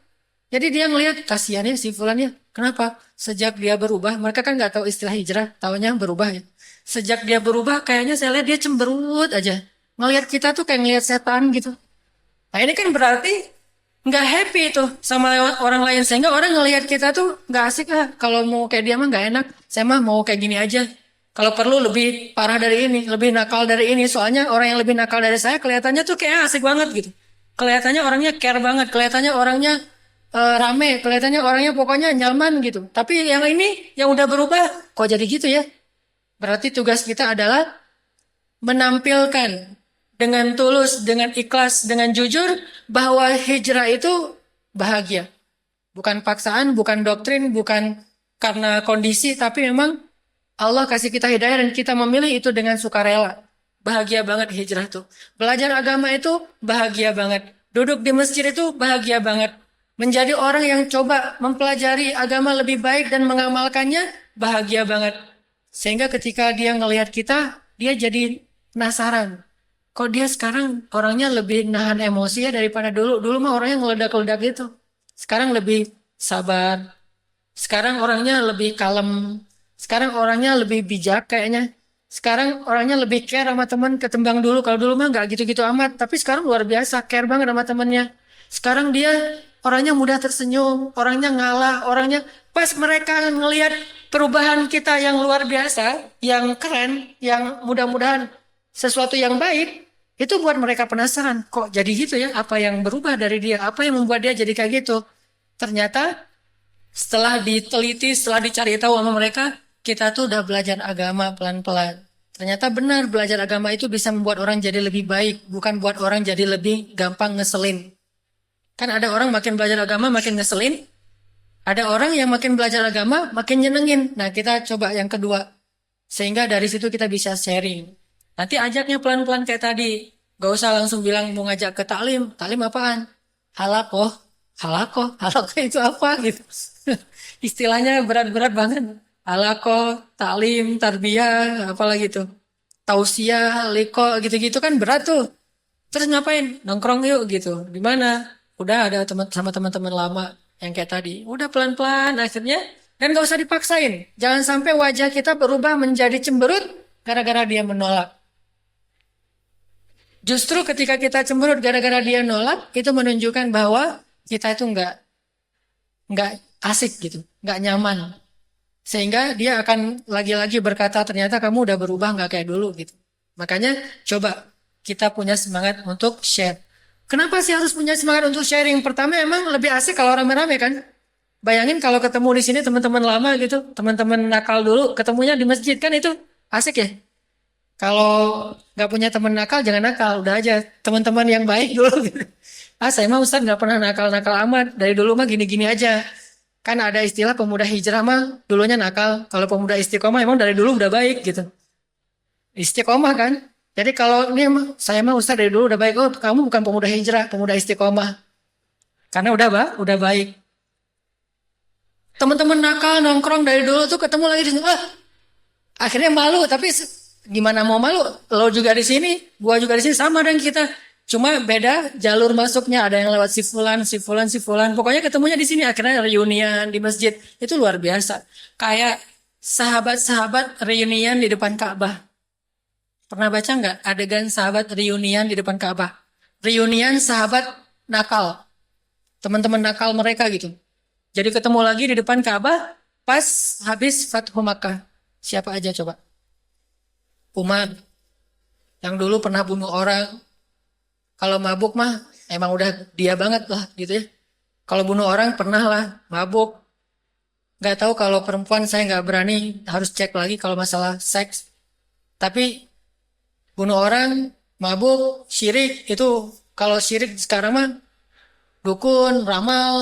S2: Jadi dia ngelihat, kasihan ya si fulan ya. Kenapa? Sejak dia berubah, mereka kan nggak tahu istilah hijrah, taunya berubah ya. Sejak dia berubah, kayaknya saya lihat dia cemberut aja. Ngelihat kita tuh kayak ngelihat setan gitu. Nah ini kan berarti nggak happy tuh sama orang lain. Sehingga orang ngelihat kita tuh nggak asik lah. Kalau mau kayak dia mah nggak enak. Saya mah mau kayak gini aja. Kalau perlu lebih parah dari ini, lebih nakal dari ini. Soalnya orang yang lebih nakal dari saya kelihatannya tuh kayak asik banget gitu. Kelihatannya orangnya care banget. Kelihatannya orangnya rame, kelihatannya orangnya pokoknya nyaman gitu. Tapi yang ini yang udah berubah, kok jadi gitu ya? Berarti tugas kita adalah menampilkan dengan tulus, dengan ikhlas, dengan jujur bahwa hijrah itu bahagia. Bukan paksaan, bukan doktrin, bukan karena kondisi, tapi memang Allah kasih kita hidayah dan kita memilih itu dengan sukarela. Bahagia banget hijrah tuh. Belajar agama itu bahagia banget. Duduk di masjid itu bahagia banget. Menjadi orang yang coba mempelajari agama lebih baik dan mengamalkannya, bahagia banget. Sehingga ketika dia ngelihat kita, dia jadi penasaran. Kok dia sekarang orangnya lebih nahan emosi ya daripada dulu. Dulu mah orangnya ngeledak-ledak gitu. Sekarang lebih sabar. Sekarang orangnya lebih kalem. Sekarang orangnya lebih bijak kayaknya. Sekarang orangnya lebih care sama teman ketimbang dulu. Kalau dulu mah nggak gitu-gitu amat. Tapi sekarang luar biasa, care banget sama temannya. Sekarang dia orangnya mudah tersenyum, orangnya ngalah, orangnya Pas mereka ngelihat perubahan kita yang luar biasa, yang keren, yang mudah-mudahan sesuatu yang baik, itu buat mereka penasaran. Kok jadi gitu ya? Apa yang berubah dari dia? Apa yang membuat dia jadi kayak gitu? Ternyata setelah diteliti, setelah dicari tahu sama mereka, kita tuh udah belajar agama pelan-pelan. Ternyata benar belajar agama itu bisa membuat orang jadi lebih baik, bukan buat orang jadi lebih gampang ngeselin. Kan ada orang makin belajar agama makin ngeselin, ada orang yang makin belajar agama makin nyenengin. Nah, kita coba yang kedua. Sehingga dari situ kita bisa sharing. Nanti ajaknya pelan-pelan kayak tadi. Gak usah langsung bilang mau ngajak ke taklim. Taklim apaan? Halakoh. Halakoh itu apa gitu. Istilahnya berat-berat banget. Halakoh, taklim, tarbiyah, apalagi tuh. Tausiah, liko, gitu-gitu kan berat tuh. Terus ngapain? Nongkrong yuk gitu. Di mana? Udah ada sama teman-teman lama yang kayak tadi. Udah pelan-pelan akhirnya. Dan gak usah dipaksain. Jangan sampai wajah kita berubah menjadi cemberut gara-gara dia menolak. Justru ketika kita cemberut gara-gara dia nolak, itu menunjukkan bahwa kita itu nggak asik gitu, nggak nyaman. Sehingga dia akan lagi-lagi berkata ternyata kamu udah berubah nggak kayak dulu gitu. Makanya coba kita punya semangat untuk share. Kenapa sih harus punya semangat untuk sharing? Pertama emang lebih asik kalau rame-rame kan. Bayangin kalau ketemu di sini teman-teman lama gitu, teman-teman nakal dulu, ketemunya di masjid kan itu asik ya. Kalau nggak punya teman nakal jangan nakal, udah aja teman-teman yang baik dulu. Gitu. Saya mah Ustadz nggak pernah nakal-nakal amat, dari dulu mah gini-gini aja. Kan ada istilah pemuda hijrah mah dulunya nakal, kalau pemuda istiqomah emang dari dulu udah baik gitu. Istiqomah kan. Jadi kalau ini saya mah Ustadz dari dulu udah baik, oh kamu bukan pemuda hijrah, pemuda istiqomah. Karena udah baik. Teman-teman nakal nongkrong dari dulu tuh ketemu lagi di sini, akhirnya malu. Tapi gimana mau malu? Lo juga di sini, gua juga di sini sama dengan kita. Cuma beda jalur masuknya. Ada yang lewat si fulan. Pokoknya ketemunya di sini. Akhirnya reunian di masjid itu luar biasa. Kayak sahabat-sahabat reunian di depan Ka'bah. Pernah baca nggak adegan sahabat reunian di depan Ka'bah? Reunian sahabat nakal, teman-teman nakal mereka gitu. Jadi ketemu lagi di depan Ka'bah pas habis Fathu Makkah. Siapa aja coba? Umar, yang dulu pernah bunuh orang. Kalau mabuk mah emang udah dia banget lah gitu ya. Kalau bunuh orang pernah lah, mabuk. Gak tahu kalau perempuan saya gak berani, harus cek lagi kalau masalah seks. Tapi bunuh orang, mabuk, syirik itu kalau syirik sekarang mah dukun, ramal,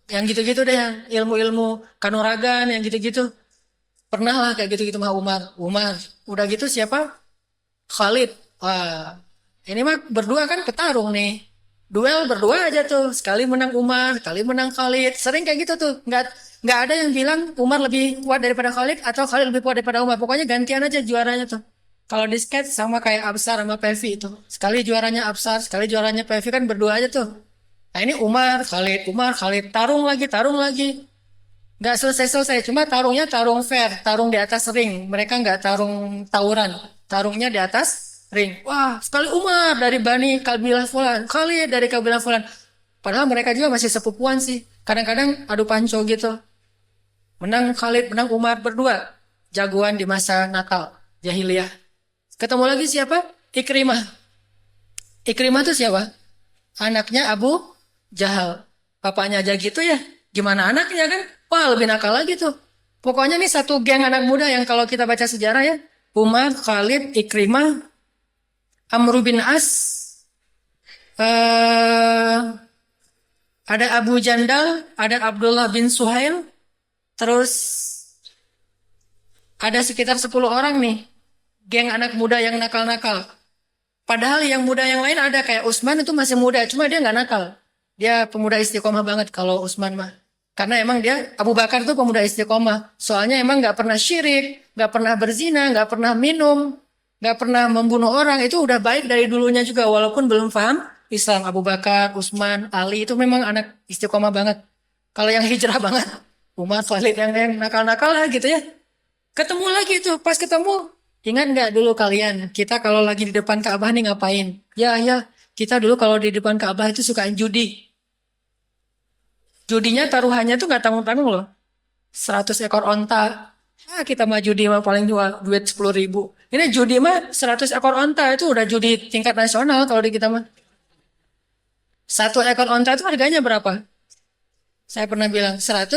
S2: yang gitu-gitu deh, yang ilmu-ilmu kanuragan, yang gitu-gitu. Pernah lah kayak gitu-gitu mah Umar. Udah gitu siapa? Khalid. Wah, ini mah berdua kan petarung nih. Duel berdua aja tuh. Sekali menang Umar, sekali menang Khalid. Sering kayak gitu tuh. Nggak ada yang bilang Umar lebih kuat daripada Khalid atau Khalid lebih kuat daripada Umar. Pokoknya gantian aja juaranya tuh. Kalau di skate sama kayak Absar sama Pevi itu. Sekali juaranya Absar, sekali juaranya Pevi kan berdua aja tuh. Nah ini Umar, Khalid. Tarung lagi. Nggak selesai-selesai. Cuma tarungnya tarung fair. Tarung di atas ring. Mereka nggak tarung tawuran. Tarungnya di atas ring. Wah, sekali Umar dari Bani Kabilah Fulan. Khalid dari Kabilah Fulan. Padahal mereka juga masih sepupuan sih. Kadang-kadang adu panco gitu. Menang Khalid, menang Umar berdua. Jagoan di masa nakal. Jahiliyah. Ketemu lagi siapa? Ikrimah. Ikrimah itu siapa? Anaknya Abu Jahal. Bapaknya aja gitu ya. Gimana anaknya kan? Wah lebih nakal lagi tuh. Pokoknya nih satu geng anak muda yang kalau kita baca sejarah ya. Umar, Khalid, Ikrimah, Amr bin As, ada Abu Jandal, ada Abdullah bin Suhail, terus ada sekitar 10 orang nih. Geng anak muda yang nakal-nakal. Padahal yang muda yang lain ada kayak Utsman itu masih muda, cuma dia nggak nakal. Dia pemuda istiqomah banget kalau Utsman mah. Karena emang dia Abu Bakar itu pemuda istiqomah. Soalnya emang nggak pernah syirik, nggak pernah berzina, nggak pernah minum, nggak pernah membunuh orang. Itu udah baik dari dulunya juga walaupun belum paham Islam. Abu Bakar, Utsman, Ali itu memang anak istiqomah banget. Kalau yang hijrah banget, Umar, Khalid yang nakal-nakal lah gitu ya. Ketemu lagi tuh, pas ketemu. Ingat nggak dulu kalian, kita kalau lagi di depan Ka'bah nih ngapain? Ya, kita dulu kalau di depan Ka'bah itu suka judi. Judinya taruhannya tuh nggak tanggung-tanggung loh. 100 ekor onta. Kita mah judi mah paling jual duit 10.000. Ini judi mah 100 ekor onta itu udah judi tingkat nasional kalau di kita mah. 1 ekor onta itu harganya berapa? Saya pernah bilang 100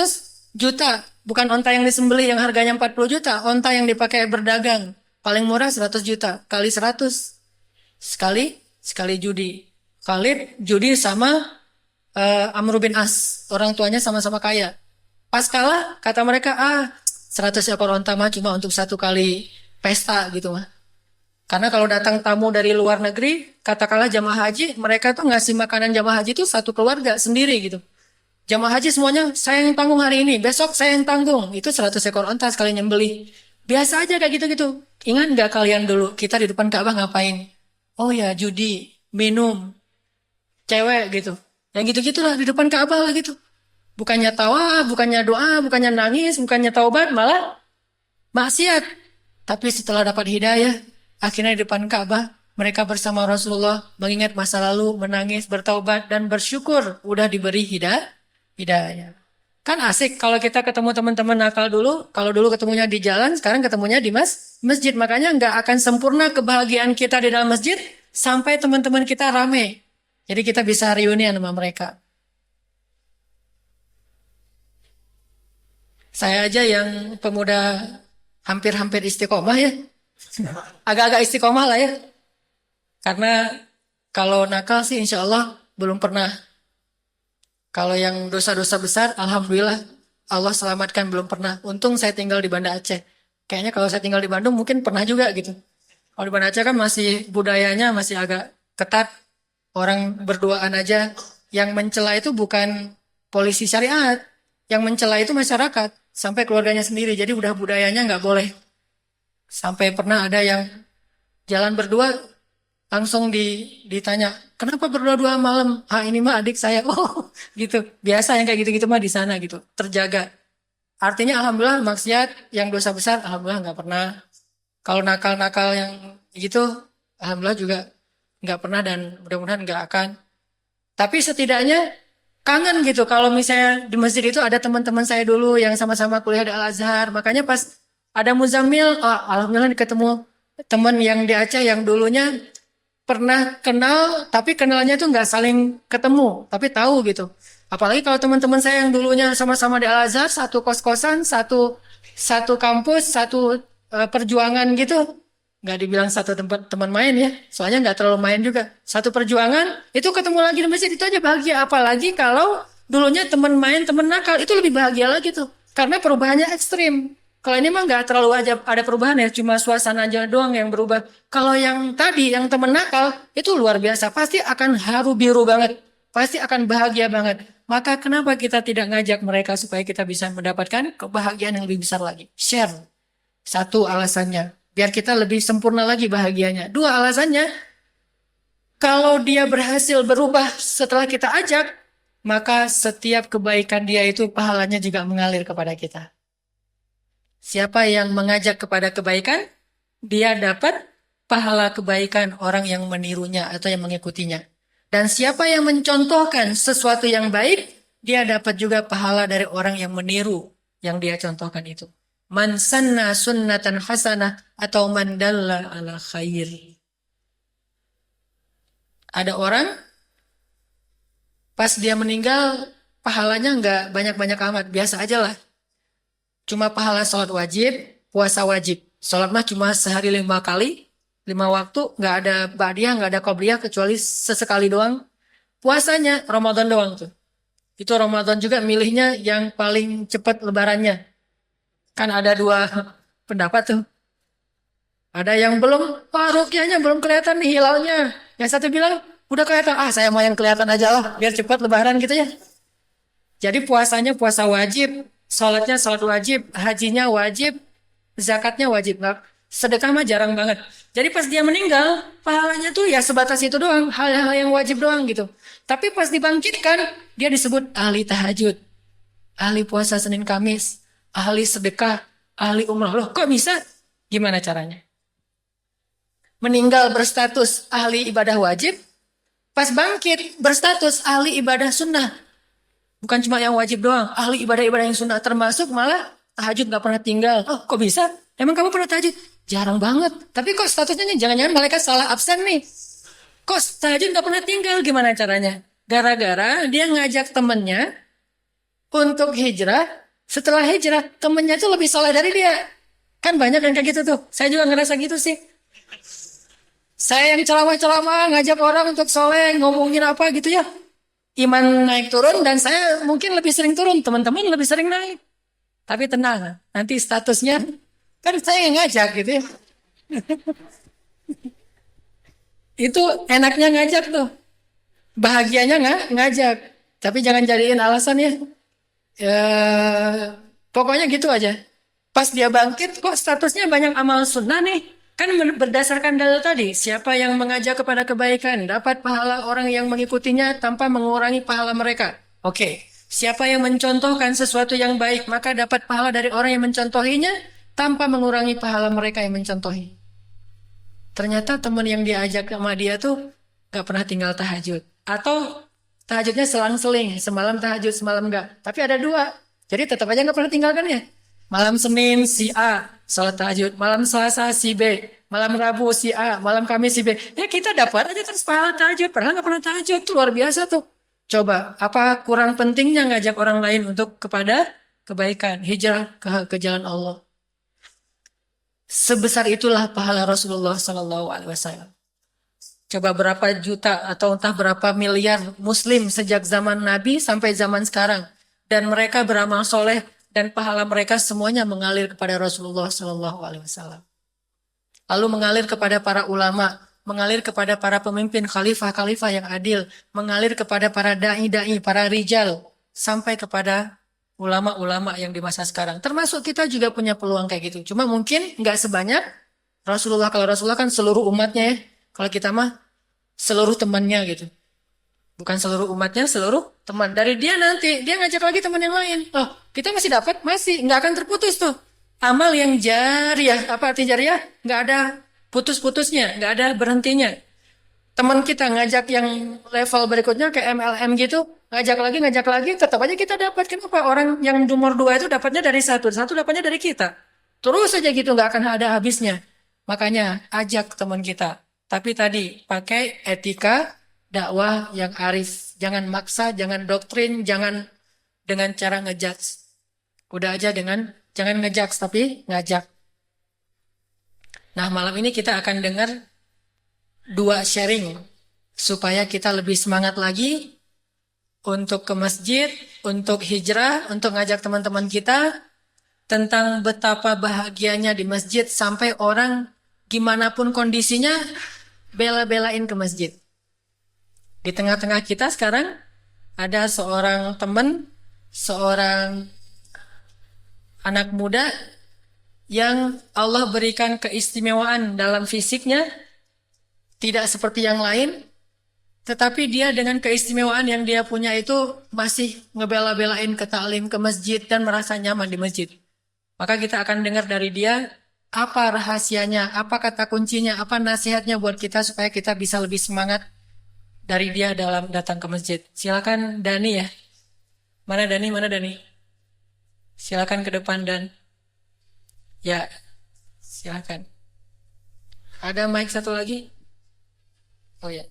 S2: juta. Bukan onta yang disembelih yang harganya 40 juta. Onta yang dipakai berdagang. Paling murah 100 juta. Kali 100. Sekali judi. Khalid judi sama Amr bin As. Orang tuanya sama-sama kaya. Pas kalah, kata mereka, 100 ekor onta mah cuma untuk 1 kali pesta gitu mah. Karena kalau datang tamu dari luar negeri, katakanlah jamaah haji, mereka tuh ngasih makanan jamaah haji itu 1 keluarga sendiri gitu. Jamaah haji semuanya, saya yang tanggung hari ini, besok saya yang tanggung. Itu 100 ekor onta sekali nyembelih. Biasa aja kayak gitu-gitu. Ingat nggak kalian dulu, kita di depan Ka'bah ngapain? Oh ya, judi, minum, cewek gitu. Yang gitu-gitulah di depan Ka'bah lah gitu. Bukannya tawa, bukannya doa, bukannya nangis, bukannya taubat, malah maksiat. Tapi setelah dapat hidayah, akhirnya di depan Ka'bah, mereka bersama Rasulullah mengingat masa lalu, menangis, bertaubat, dan bersyukur udah diberi hidayah. Kan asik kalau kita ketemu teman-teman nakal dulu, kalau dulu ketemunya di jalan, sekarang ketemunya di masjid. Makanya nggak akan sempurna kebahagiaan kita di dalam masjid sampai teman-teman kita rame. Jadi kita bisa reunian sama mereka. Saya aja yang pemuda hampir-hampir istiqomah ya. Agak-agak istiqomah lah ya. Karena kalau nakal sih insya Allah belum pernah. Kalau yang dosa-dosa besar, alhamdulillah Allah selamatkan belum pernah. Untung saya tinggal di Banda Aceh. Kayaknya kalau saya tinggal di Bandung mungkin pernah juga gitu. Kalau di Banda Aceh kan masih budayanya masih agak ketat. Orang berduaan aja. Yang mencela itu bukan polisi syariat. Yang mencela itu masyarakat. Sampai keluarganya sendiri. Jadi udah budayanya nggak boleh. Sampai pernah ada yang jalan berdua langsung ditanya, kenapa berdua-dua malam? Ini mah adik saya. Oh, gitu. Biasa yang kayak gitu-gitu mah di sana gitu. Terjaga. Artinya alhamdulillah maksiat yang dosa besar alhamdulillah nggak pernah. Kalau nakal-nakal yang gitu alhamdulillah juga nggak pernah dan mudah-mudahan nggak akan. Tapi setidaknya kangen gitu kalau misalnya di masjid itu ada teman-teman saya dulu yang sama-sama kuliah di Al-Azhar. Makanya pas ada Muzammil, alhamdulillah ketemu teman yang di Aceh yang dulunya pernah kenal, tapi kenalnya itu nggak saling ketemu, tapi tahu gitu. Apalagi kalau teman-teman saya yang dulunya sama-sama di Al-Azhar, satu kos-kosan, satu kampus, satu perjuangan gitu. Nggak dibilang satu tempat teman main ya, soalnya nggak terlalu main juga. Satu perjuangan, itu ketemu lagi di masjid, itu aja bahagia. Apalagi kalau dulunya teman main, teman nakal, itu lebih bahagia lagi tuh. Karena perubahannya ekstrim. Kalau ini mah nggak terlalu aja ada perubahan ya, cuma suasana aja doang yang berubah. Kalau yang tadi, yang temen nakal, itu luar biasa. Pasti akan haru biru banget. Pasti akan bahagia banget. Maka kenapa kita tidak ngajak mereka supaya kita bisa mendapatkan kebahagiaan yang lebih besar lagi? Share. Satu alasannya. Biar kita lebih sempurna lagi bahagianya. 2 alasannya, kalau dia berhasil berubah setelah kita ajak, maka setiap kebaikan dia itu pahalanya juga mengalir kepada kita. Siapa yang mengajak kepada kebaikan, dia dapat pahala kebaikan orang yang menirunya atau yang mengikutinya. Dan siapa yang mencontohkan sesuatu yang baik, dia dapat juga pahala dari orang yang meniru yang dia contohkan itu. Man sanna sunnatan hasanah atau man dalla ala khair. Ada orang, pas dia meninggal, pahalanya nggak banyak-banyak amat, biasa aja lah. Cuma pahala sholat wajib, puasa wajib. Sholat mah cuma sehari 5 kali, 5 waktu, nggak ada ba'diyah, nggak ada qobliyah, kecuali sesekali doang. Puasanya Ramadan doang tuh. Itu Ramadan juga milihnya yang paling cepat lebarannya. Kan ada 2 pendapat tuh. Ada yang belum, ruqyahnya belum kelihatan nih hilalnya. Yang satu bilang, udah kelihatan, saya mau yang kelihatan aja lah, biar cepat lebaran gitu ya. Jadi puasanya puasa wajib, sholatnya sholat wajib, hajinya wajib, zakatnya wajib. Nggak, sedekah mah jarang banget. Jadi pas dia meninggal, pahalanya tuh ya sebatas itu doang, hal-hal yang wajib doang gitu. Tapi pas dibangkitkan, dia disebut ahli tahajud, ahli puasa Senin Kamis, ahli sedekah, ahli umrah. Loh kok bisa? Gimana caranya? Meninggal berstatus ahli ibadah wajib, pas bangkit berstatus ahli ibadah sunnah. Bukan cuma yang wajib doang, ahli ibadah-ibadah yang sunnah, termasuk malah tahajud nggak pernah tinggal. Oh, kok bisa? Emang kamu pernah tahajud? Jarang banget. Tapi kok statusnya jangan-jangan malaikat salah absen nih? Kok tahajud nggak pernah tinggal? Gimana caranya? Gara-gara dia ngajak temennya untuk hijrah. Setelah hijrah, temennya tuh lebih soleh dari dia. Kan banyak yang kayak gitu tuh. Saya juga ngerasa gitu sih. Saya yang ceramah-ceramah, ngajak orang untuk soleh, ngomongin apa gitu ya. Iman naik turun dan saya mungkin lebih sering turun. Teman-teman lebih sering naik. Tapi tenang, nanti statusnya kan saya yang ngajak gitu ya. Itu enaknya ngajak tuh. Bahagianya nggak ngajak. Tapi jangan jadiin alasan ya. Ya, pokoknya gitu aja. Pas dia bangkit, kok statusnya banyak amal sunnah nih? Kan berdasarkan dalil tadi, siapa yang mengajak kepada kebaikan dapat pahala orang yang mengikutinya tanpa mengurangi pahala mereka. Oke, siapa yang mencontohkan sesuatu yang baik maka dapat pahala dari orang yang mencontohinya tanpa mengurangi pahala mereka yang mencontohi. Ternyata teman yang diajak sama dia tuh gak pernah tinggal tahajud. Atau tahajudnya selang-seling, semalam tahajud, semalam enggak. Tapi ada dua, jadi tetap aja gak pernah tinggalkan ya. Malam Senin si A sholat tahajud, malam Selasa si B, malam Rabu si A, malam Kamis si B. Ya kita dapat aja terus pahala tahajud, padahal nggak pernah tahajud, itu luar biasa tuh. Coba, apa kurang pentingnya ngajak orang lain untuk kepada kebaikan, hijrah ke jalan Allah. Sebesar itulah pahala Rasulullah Sallallahu Alaihi Wasallam. Coba berapa juta atau entah berapa miliar Muslim sejak zaman Nabi sampai zaman sekarang, dan mereka beramal soleh. Dan pahala mereka semuanya mengalir kepada Rasulullah Sallallahu Alaihi Wasallam. Lalu mengalir kepada para ulama, mengalir kepada para pemimpin khalifah-khalifah yang adil, mengalir kepada para dai-dai, para rijal, sampai kepada ulama-ulama yang di masa sekarang. Termasuk kita juga punya peluang kayak gitu. Cuma mungkin nggak sebanyak Rasulullah. Kalau Rasulullah kan seluruh umatnya ya. Kalau kita mah seluruh temannya gitu. Bukan seluruh umatnya, seluruh teman. Dari dia nanti, dia ngajak lagi teman yang lain. Oh, kita masih dapat, masih. Nggak akan terputus tuh. Amal yang jariah, apa arti jariah? Nggak ada putus-putusnya, nggak ada berhentinya. Teman kita ngajak yang level berikutnya ke MLM gitu, ngajak lagi, tetap aja kita dapat. Kenapa? Orang yang nomor 2 itu dapatnya dari satu dapatnya dari kita. Terus aja gitu, nggak akan ada habisnya. Makanya, ajak teman kita. Tapi tadi, pakai etika, dakwah yang arif, jangan maksa, jangan doktrin, jangan dengan cara ngejudge. Udah aja dengan jangan ngejudge tapi ngajak. Nah, malam ini kita akan dengar 2 sharing supaya kita lebih semangat lagi untuk ke masjid, untuk hijrah, untuk ngajak teman-teman kita tentang betapa bahagianya di masjid sampai orang gimana pun kondisinya bela-belain ke masjid. Di tengah-tengah kita sekarang ada seorang teman, seorang anak muda yang Allah berikan keistimewaan dalam fisiknya, tidak seperti yang lain, tetapi dia dengan keistimewaan yang dia punya itu masih ngebela-belain ke taklim, ke masjid, dan merasa nyaman di masjid. Maka kita akan dengar dari dia, apa rahasianya, apa kata kuncinya, apa nasihatnya buat kita supaya kita bisa lebih semangat dari dia dalam datang ke masjid. Silakan Dani ya. Mana Dani? Mana Dani? Silakan ke depan Dan. Ya, silakan. Ada mic satu lagi? Oh ya.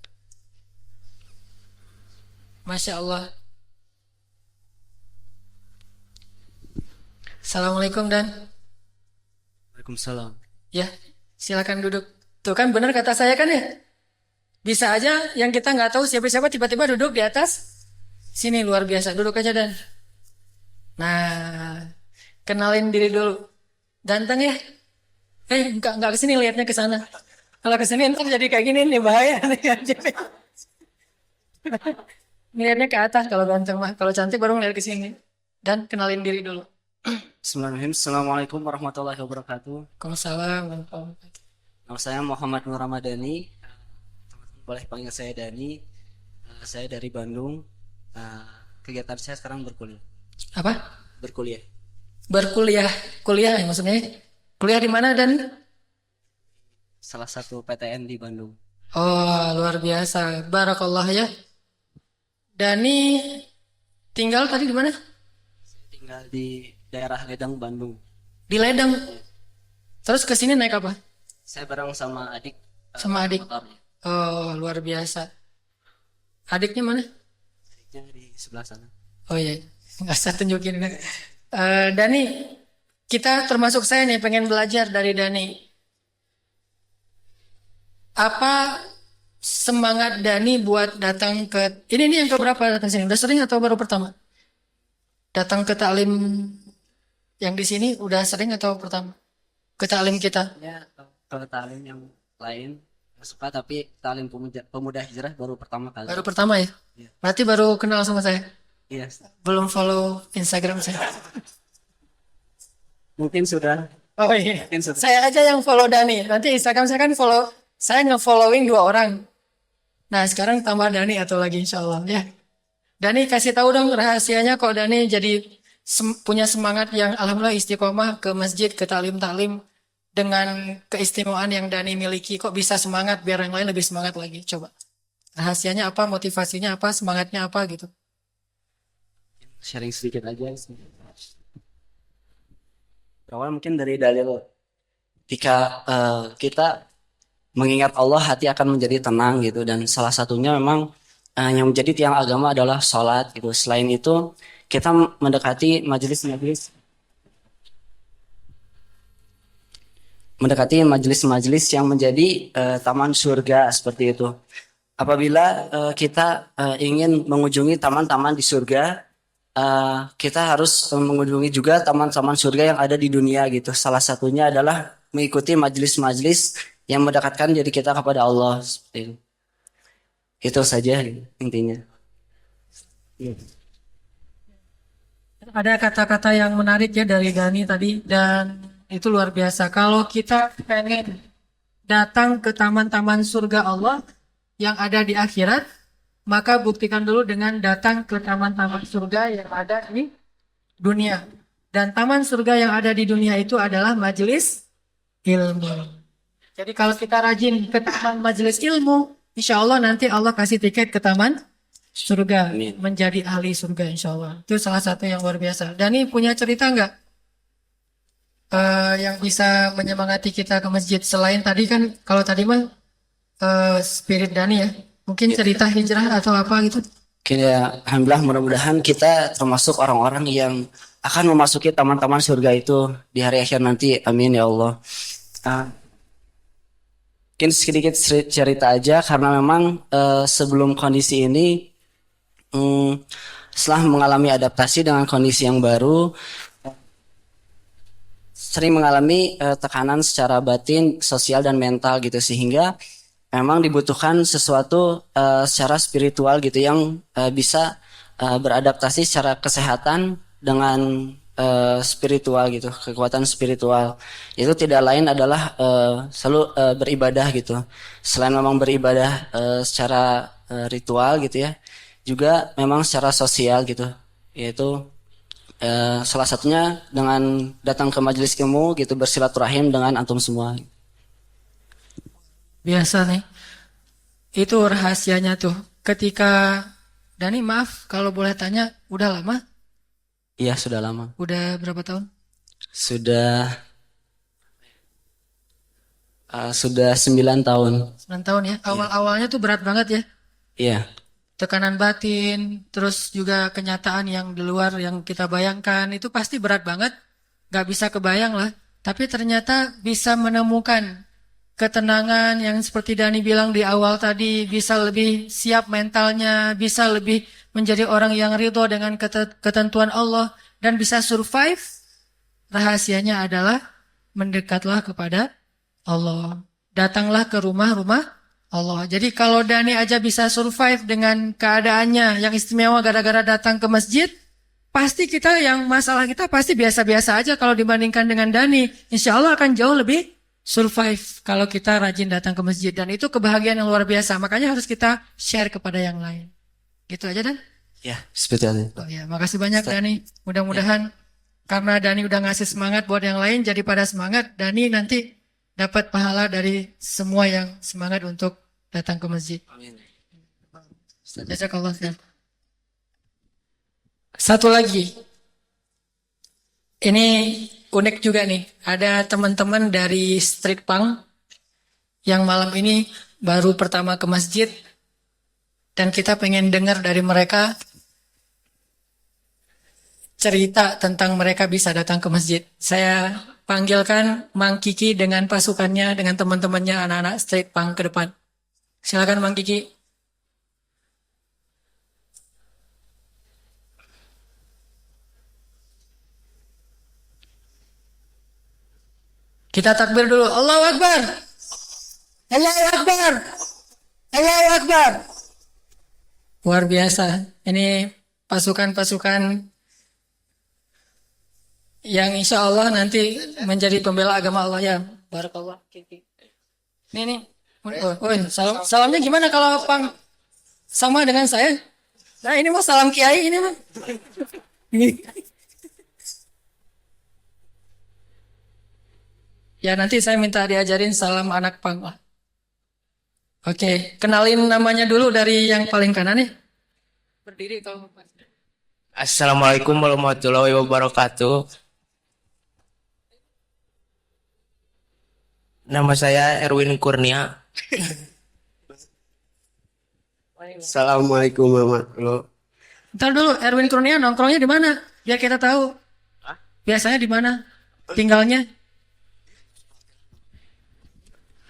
S2: Masya Allah. Assalamualaikum Dan.
S3: Waalaikumsalam.
S2: Ya, silakan duduk. Tuh kan benar kata saya kan ya? Bisa aja yang kita nggak tahu siapa-siapa tiba-tiba duduk di atas sini, luar biasa. Duduk aja Dan. Nah, kenalin diri dulu. Ganteng ya? Nggak kesini, lihatnya ke sana. Kalau kesini ntar jadi kayak gini nih, bahaya nih. Lihatnya ke atas kalau ganteng mah. Kalau cantik baru ngeliat ke sini. Dan kenalin diri dulu.
S3: Bismillahirrahmanirrahim. Assalamualaikum warahmatullahi wabarakatuh.
S2: Waalaikumsalam.
S3: Nama saya Muhammad Nur Ramadhani. Boleh panggil saya Dani. Saya dari Bandung. Kegiatan saya sekarang berkuliah.
S2: Apa?
S3: Berkuliah.
S2: Berkuliah. Kuliah ya maksudnya? Kuliah di mana Dan?
S3: Salah satu PTN di Bandung.
S2: Oh, luar biasa. Barakallah ya. Dani Tinggal tadi di mana?
S3: Tinggal di daerah Ledang, Bandung.
S2: Di Ledang. Terus ke sini naik apa?
S3: Saya bareng sama adik.
S2: Sama adik.
S3: Motornya.
S2: Oh, luar biasa. Adiknya mana?
S3: Adiknya di sebelah sana.
S2: Oh iya, nggak usah tunjukin. Dani, kita termasuk saya nih pengen belajar dari Dani. Apa semangat Dani buat datang ke ini nih yang keberapa datang sini? Udah sering atau baru pertama? Datang ke taklim yang di sini udah sering atau pertama? Ke taklim kita?
S3: Ya, kalau talim yang lain nggak suka, tapi talim pemuda hijrah baru pertama kali.
S2: Baru pertama ya?
S3: Iya.
S2: Berarti baru kenal sama saya?
S3: Iya,
S2: Belum follow Instagram saya?
S3: mungkin sudah.
S2: Oh iya.
S3: Mungkin sudah.
S2: Saya aja yang follow Dani. Nanti Instagram saya kan follow. Saya nge-following 2 orang. Nah sekarang tambah Dani atau lagi insya Allah ya. Dani kasih tahu dong rahasianya kok Dani jadi punya semangat yang alhamdulillah istiqomah ke masjid, ke taklim-taklim dengan keistimewaan yang Dani miliki. Kok bisa semangat biar yang lain lebih semangat lagi? Coba. Rahasianya apa, motivasinya apa, semangatnya apa gitu.
S3: Sharing sedikit aja. Awal mungkin dari dalil. Ketika kita mengingat Allah, hati akan menjadi tenang gitu, dan salah satunya memang yang menjadi tiang agama adalah sholat gitu. Selain itu kita mendekati majelis-majelis yang menjadi taman surga seperti itu. Apabila kita ingin mengunjungi taman-taman di surga, kita harus mengunjungi juga taman-taman surga yang ada di dunia gitu. Salah satunya adalah mengikuti majelis-majelis yang mendekatkan diri kita kepada Allah seperti itu. Itu saja intinya.
S2: Ada kata-kata yang menarik ya dari Dani tadi dan itu luar biasa. Kalau kita pengen datang ke taman-taman surga Allah yang ada di akhirat, maka buktikan dulu dengan datang ke taman-taman surga yang ada di dunia. Dan taman surga yang ada di dunia itu adalah majelis ilmu. Jadi kalau kita rajin ke taman majelis ilmu, insya Allah nanti Allah kasih tiket ke taman surga.
S3: Amin.
S2: Menjadi ahli surga insya Allah. Itu salah satu yang luar biasa. Dani punya cerita nggak? Yang bisa menyemangati kita ke masjid. Selain tadi kan, kalau tadi mah spirit Dani ya. Mungkin cerita hijrah atau apa gitu.
S3: Ya, alhamdulillah, mudah-mudahan kita termasuk orang-orang yang akan memasuki taman-taman surga itu di hari akhir nanti. Amin ya Allah. Mungkin sedikit cerita aja karena memang sebelum kondisi ini, setelah mengalami adaptasi dengan kondisi yang baru, sering mengalami tekanan secara batin, sosial dan mental gitu, sehingga memang dibutuhkan sesuatu secara spiritual gitu yang bisa beradaptasi secara kesehatan dengan spiritual gitu, kekuatan spiritual. Itu tidak lain adalah selalu beribadah gitu. Selain memang beribadah secara ritual gitu ya, juga memang secara sosial gitu, yaitu salah satunya dengan datang ke majelis ilmu gitu, bersilaturahim dengan antum semua.
S2: Biasa nih. Itu rahasianya tuh. Ketika Dani, maaf kalau boleh tanya, udah lama?
S3: Iya, sudah lama.
S2: Udah berapa tahun?
S3: Sudah 9 tahun.
S2: 9 tahun ya. Awal-awalnya tuh berat banget ya.
S3: Iya.
S2: Tekanan batin, terus juga kenyataan yang di luar yang kita bayangkan itu pasti berat banget. Gak bisa kebayang lah. Tapi ternyata bisa menemukan ketenangan yang seperti Dani bilang di awal tadi, bisa lebih siap mentalnya, bisa lebih menjadi orang yang ridho dengan ketentuan Allah dan bisa survive. Rahasianya adalah mendekatlah kepada Allah. Datanglah ke rumah-rumah Allah. Jadi kalau Dani aja bisa survive dengan keadaannya yang istimewa gara-gara datang ke masjid, pasti kita yang masalah kita pasti biasa-biasa aja kalau dibandingkan dengan Dani. Insya Allah akan jauh lebih survive kalau kita rajin datang ke masjid. Dan itu kebahagiaan yang luar biasa. Makanya harus kita share kepada yang lain. Gitu aja, Dan?
S3: Ya, seperti itu.
S2: Oh ya, makasih banyak Dani. Mudah-mudahan karena Dani udah ngasih semangat buat yang lain, jadi pada semangat, Dani nanti dapat pahala dari semua yang semangat untuk datang ke masjid.
S3: Amin.
S2: Jazakallah khair. Satu lagi. Ini unik juga nih. Ada teman-teman dari Street Punk yang malam ini baru pertama ke masjid. Dan kita pengen dengar dari mereka cerita tentang mereka bisa datang ke masjid. Saya panggilkan Mang Kiki dengan pasukannya, dengan teman-temannya anak-anak Street Punk ke depan. Silakan Mang Kiki. Kita takbir dulu. Allahu Akbar. Allahu Akbar. Allahu Akbar. Luar biasa. Ini pasukan-pasukan yang insya Allah nanti menjadi pembela agama Allah ya. Barakallah. Ini. Oh, salamnya gimana kalau Pang sama dengan saya? Nah ini mah salam kiai ini mah. Ya nanti saya minta diajarin salam anak Pang lah. Oke, kenalin namanya dulu dari yang paling kanan nih. Berdiri kalau mau.
S4: Assalamualaikum warahmatullahi wabarakatuh. Nama saya Erwin Kurnia.
S5: Assalamualaikum warahmatullahi wabarakatuh.
S2: Ntar dulu, Erwin Kurnia nongkrongnya di mana? Biar kita tahu. Biasanya di mana? Tinggalnya?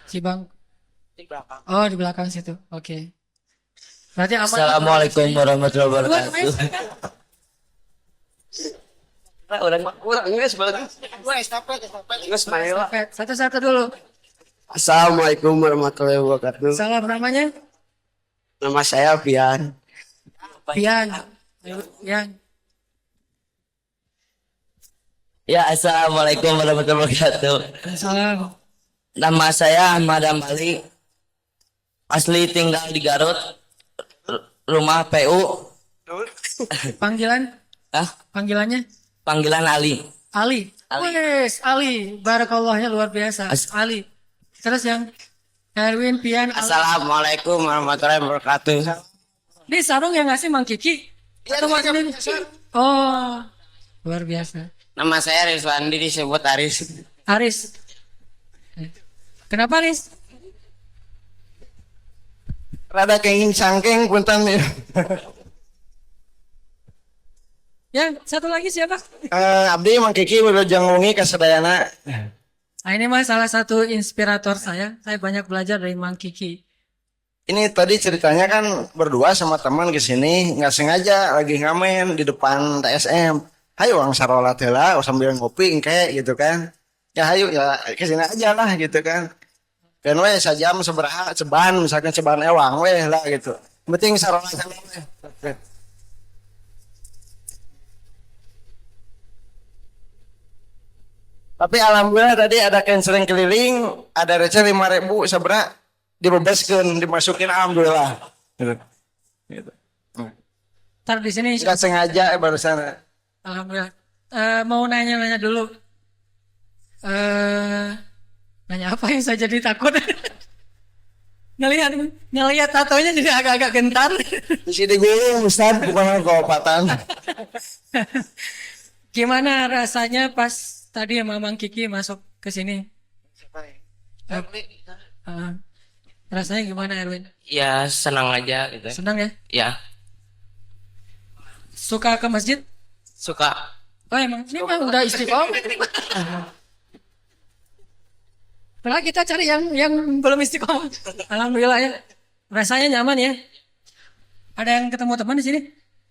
S2: Cibang. Oh, di belakang situ. Oke. Berarti aman.
S4: Assalamualaikum warahmatullahi wabarakatuh.
S2: Satu-satu dulu.
S5: Assalamualaikum warahmatullahi wabarakatuh.
S2: Salam namanya?
S5: Nama saya Pian.
S2: Pian. Pian.
S4: Ya, assalamualaikum warahmatullahi wabarakatuh.
S2: Salam.
S4: Nama saya Ahmad Ambali. Asli tinggal di Garut. Rumah PU.
S2: Panggilan? Panggilannya?
S4: Panggilan Ali.
S2: Ali. Wes, Ali. Barakallahnya luar biasa. Ali. Terus yang Erwin, Pian, Ali.
S5: Assalamualaikum warahmatullahi wabarakatuh.
S2: Ini sarung yang ngasih Mang Kiki? Atau Mang ini? Oh, luar biasa.
S5: Nama saya Rizwandi, disebut Aris.
S2: Aris. Kenapa Aris?
S5: Rada kenging sangking punten.
S2: Ya, satu lagi siapa?
S5: Abdi Mang Kiki wilujeng wengi kasadayana.
S2: Nah, ini mah salah satu inspirator saya. Saya banyak belajar dari Mang Kiki.
S5: Ini tadi ceritanya kan berdua sama teman ke sini, nggak sengaja lagi ngamen di depan TSM. Hayu orang sarolat heula sambil ngopi engke gitu kan. Ya hayu ya ke sini aja lah gitu kan. Dan we sajam seberaha ceban misalkan ceban ewang we lah gitu. Penting sarolat heula we. Tapi alhamdulillah tadi ada canceling keliling, ada receh 5.000 sabra dibebaskeun, dimasukin alhamdulillah. Gitu.
S2: Ntar di sini
S5: Nggak sengaja barusan.
S2: alhamdulillah. Mau nanya-nanya dulu. Nanya apa yang saya jadi takut? ngelihat tatonya jadi agak-agak gentar.
S5: Di sini gulung Ustaz, bukan keopatan.
S2: Gimana rasanya pas tadi sama Mang Kiki masuk ke sini? Rasanya gimana Erwin?
S4: Ya, senang aja gitu.
S2: Senang ya?
S4: Ya,
S2: Suka ke masjid?
S4: suka.
S2: Oh emang ini mah udah istiqomah. Padahal kita cari yang belum istiqomah. Alhamdulillah ya. Rasanya nyaman ya. Ada yang ketemu teman di sini?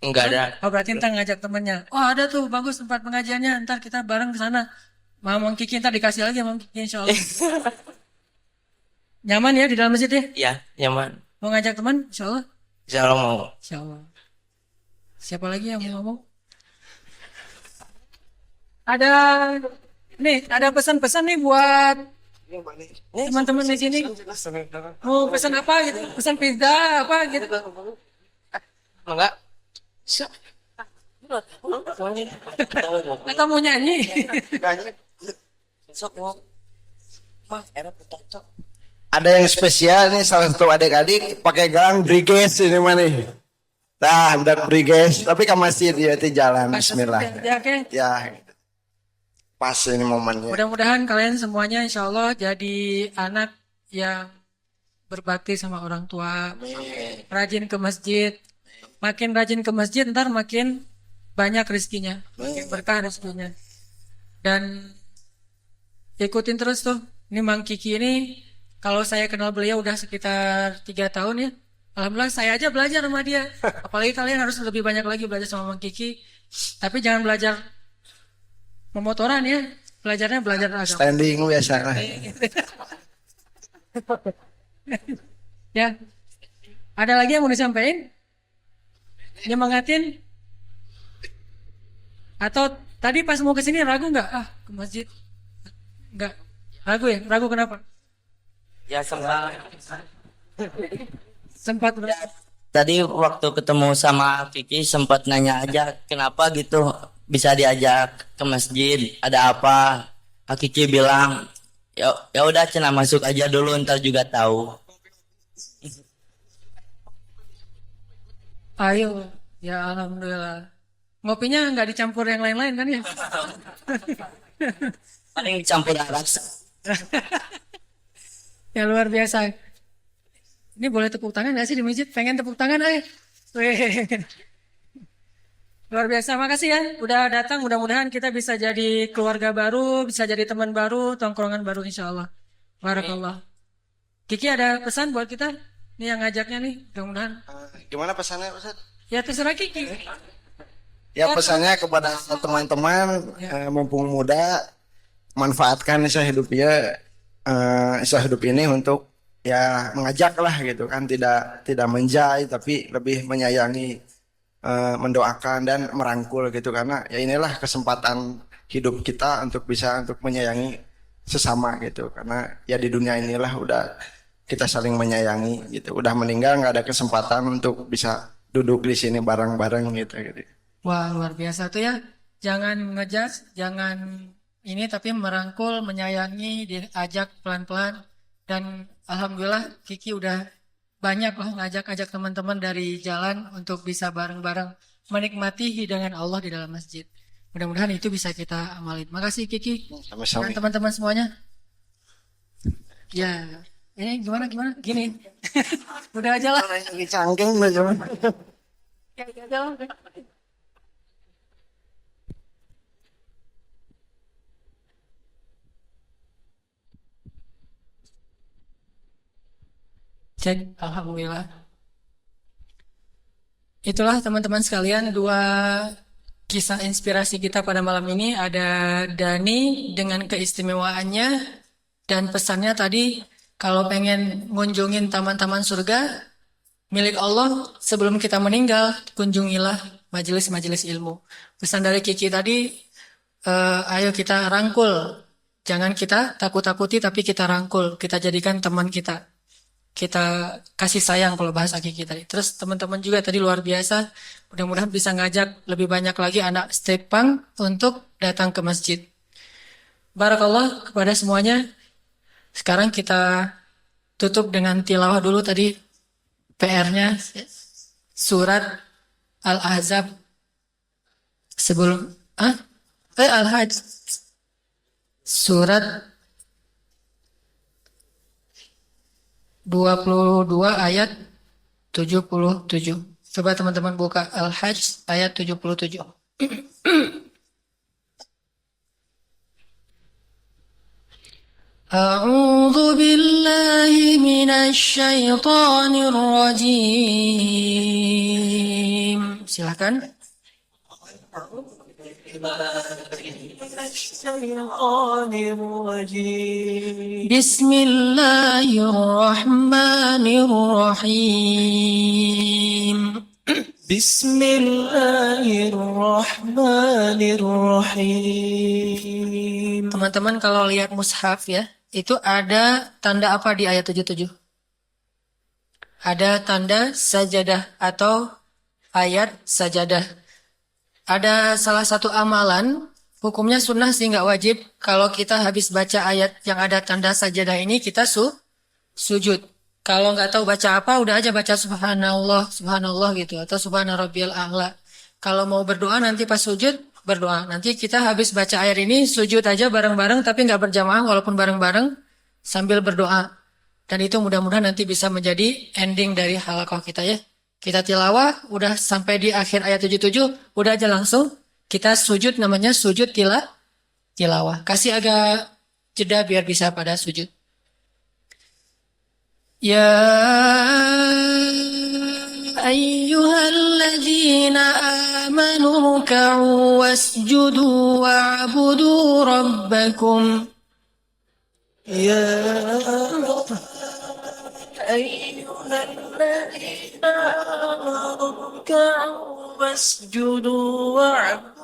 S4: Enggak ada.
S2: Oh berarti ntar ngajak temennya. Oh ada tuh bagus tempat pengajiannya. Ntar kita bareng ke sana. Mang Kiki ntar dikasih lagi Mang Kiki insya Allah. Nyaman ya di dalam masjid ya?
S4: Ya, nyaman.
S2: Mau ngajak teman? Insya Allah.
S4: Insya Allah mau.
S2: Insya Allah. Siapa lagi yang mau ngomong? Ada pesan-pesan nih buat teman-teman di sini. Mau pesan apa gitu? Pesan pizza apa gitu?
S4: Enggak.
S2: Atau mau nyanyi?
S5: Ada yang spesial nih salah satu adik-adik pakai gelang Briges ini mana nih. Nah, udah free guys. Tapi ke masjid ya di jalan. Bismillah.
S2: Ya, oke.
S5: Ya, pas ini momennya.
S2: Mudah-mudahan kalian semuanya insya Allah jadi anak yang berbakti sama orang tua, rajin ke masjid. Makin rajin ke masjid, ntar makin banyak rezekinya, makin berkah rezekinya. Dan ikutin terus tuh. Ini Mang Kiki ini, kalau saya kenal beliau udah sekitar 3 tahun ya. Alhamdulillah saya aja belajar sama dia. Apalagi kalian harus lebih banyak lagi belajar sama Mang Kiki. Tapi jangan belajar memotoran ya. Belajarnya belajar agama.
S5: Standing biasa lah.
S2: Ya. Ada lagi yang mau disampaikan? Nyemangatin? Atau tadi pas mau kesini ragu nggak? Ah, ke masjid. Nggak. Ragu ya? Ragu kenapa?
S4: Ya sempat.
S2: Sempat
S6: Tadi waktu ketemu sama Kiki sempat nanya aja kenapa gitu bisa diajak ke masjid, ada apa? Kak Kiki bilang ya udah cina masuk aja dulu ntar juga tahu.
S2: Ayo, ya alhamdulillah. Ngopinya nggak dicampur yang lain-lain kan ya?
S6: Paling dicampur arak.
S2: Ya luar biasa. Ini boleh tepuk tangan nggak sih di masjid? Pengen tepuk tangan ayo. Weh. Luar biasa, makasih ya udah datang. Mudah-mudahan kita bisa jadi keluarga baru, bisa jadi teman baru, tongkrongan baru insya Allah. Barakallah. Kiki ada pesan buat kita? Nih yang ngajaknya nih, mudah-mudahan.
S5: Gimana pesannya Ustaz?
S2: Ya terserah Kiki.
S5: Ya pesannya kepada teman-teman mumpung muda manfaatkan sisa hidup ini untuk ya mengajak lah gitu kan, tidak menjai tapi lebih menyayangi, mendoakan dan merangkul gitu, karena ya inilah kesempatan hidup kita untuk bisa untuk menyayangi sesama gitu, karena ya di dunia inilah udah kita saling menyayangi gitu, udah meninggal nggak ada kesempatan untuk bisa duduk di sini bareng-bareng gitu.
S2: Wah luar biasa tuh ya. Jangan ngejudge, jangan ini tapi merangkul, menyayangi, diajak pelan-pelan. Dan alhamdulillah Kiki udah banyak lah ngajak-ngajak teman-teman dari jalan untuk bisa bareng-bareng menikmati hidangan Allah di dalam masjid. Mudah-mudahan itu bisa kita amalin. Makasih Kiki
S5: Sama-sama.
S2: dan teman-teman semuanya. Ya, ini gimana? Gini. Udah aja lah.
S5: Lagi cangking aja.
S2: Ya, aja lah. Cek, alhamdulillah. Itulah teman-teman sekalian dua kisah inspirasi kita pada malam ini. Ada Dani dengan keistimewaannya dan pesannya tadi kalau pengen ngunjungin taman-taman surga milik Allah sebelum kita meninggal, kunjungilah majelis-majelis ilmu. Pesan dari Kiki tadi, ayo kita rangkul. Jangan kita takut-takuti tapi kita rangkul, kita jadikan teman kita. Kita kasih sayang kalau bahasa Kiki tadi. Terus teman-teman juga tadi luar biasa. Mudah-mudahan bisa ngajak lebih banyak lagi anak step punk untuk datang ke masjid. Barakallah kepada semuanya. Sekarang kita tutup dengan tilawah dulu tadi PR-nya surat Al-Ahzab sebelum Al-Hajj surat 22 ayat 77. Coba teman-teman buka Al-Hajj ayat 77. A'udzu billahi minasy syaithanir rajim. Silakan. Bismillahirrahmanirrahim.
S7: Bismillahirrahmanirrahim.
S2: Teman-teman kalau lihat mushaf ya, itu ada tanda apa di ayat 77? Ada tanda sajadah atau ayat sajadah. Ada salah satu amalan, hukumnya sunnah sih nggak wajib. Kalau kita habis baca ayat yang ada tanda sajadah ini, kita sujud. Kalau nggak tahu baca apa, udah aja baca subhanallah, subhanallah gitu, atau subhana rabbiyal a'la. Kalau mau berdoa nanti pas sujud, berdoa. Nanti kita habis baca ayat ini, sujud aja bareng-bareng, tapi nggak berjamaah, walaupun bareng-bareng, sambil berdoa. Dan itu mudah-mudahan nanti bisa menjadi ending dari halaqah kita ya. Kita tilawah, udah sampai di akhir ayat 77, udah aja langsung. Kita sujud, namanya sujud tilawah. Kasih agak jeda biar bisa pada sujud. Ya ayyuhalladzina amanu ruk'u wasjudu wa'budu rabbakum. Ya ayyuhalladzina amanu ruk'u wasjudu wa'budu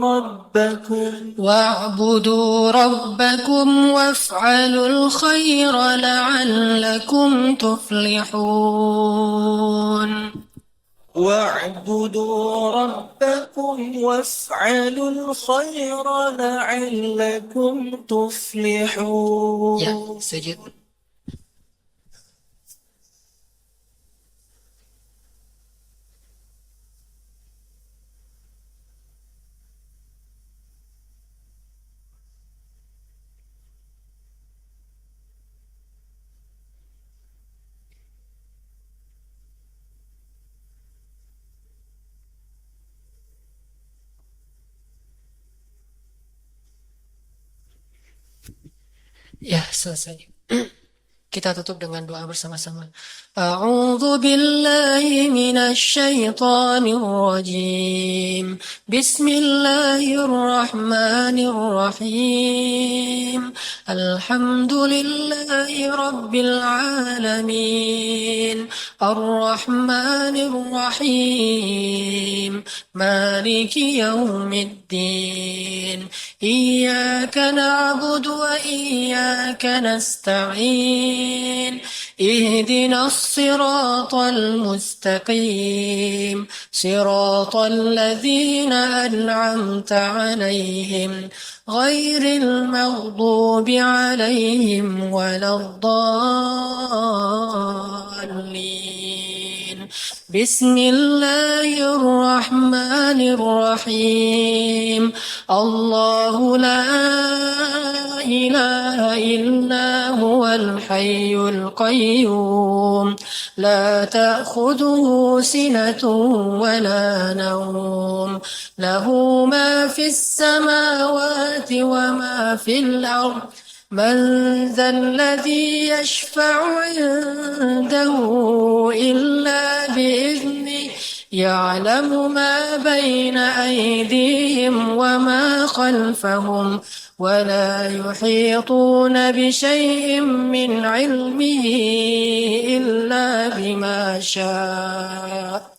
S2: rabbakum. Wa'budu rabbakum waf'alul khaira la'allakum tuflihun. واعبدوا ربكم وافعلوا الخير لعلكم تفلحون. Ya, sujud. Ya, selesai. Kita tutup dengan doa bersama-sama. A'udzu billahi minasy syaithanir rajim. Bismillahirrahmanirrahim. Alhamdulillahi rabbil alamin. Arrahmanir rahim. Maliki yaumiddin. Iyyaka na'budu wa iyyaka nasta'in. اهدنا الصراط المستقيم صراط الذين أنعمت عليهم غير المغضوب عليهم ولا الضالين بسم الله الرحمن الرحيم الله لا إله إلا هو الحي القيوم لا تأخذه سنة ولا نوم له ما في السماوات وما في الأرض من ذا الذي يشفع عنده إلا بإذنه يعلم ما بين أيديهم وما خلفهم ولا يحيطون بشيء من علمه إلا بما شاء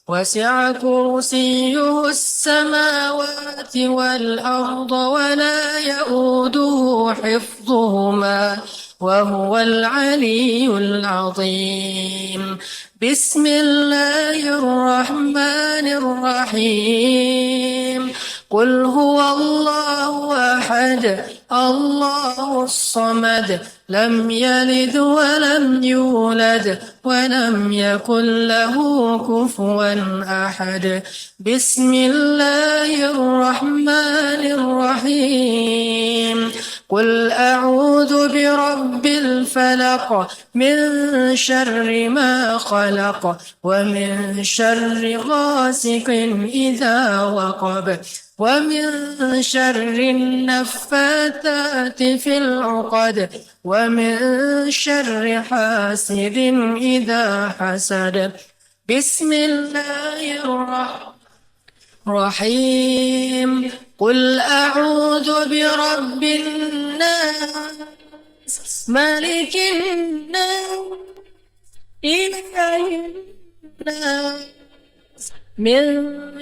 S2: وسع كرسيه السماوات والأرض ولا يؤوده حفظهما وهو العلي العظيم بسم الله الرحمن الرحيم قل هو الله أحد الله الصمد لم يلد ولم يولد ولم يكن له كفوا أحد بسم الله الرحمن الرحيم قل أعوذ برب الفلق من شر ما خلق ومن شر غاسق إذا وقب ومن شر النفاثات في العقد ومن شر حاسد إذا حسد بسم الله الرحيم قل أعوذ برب الناس ملك الناس إله الناس من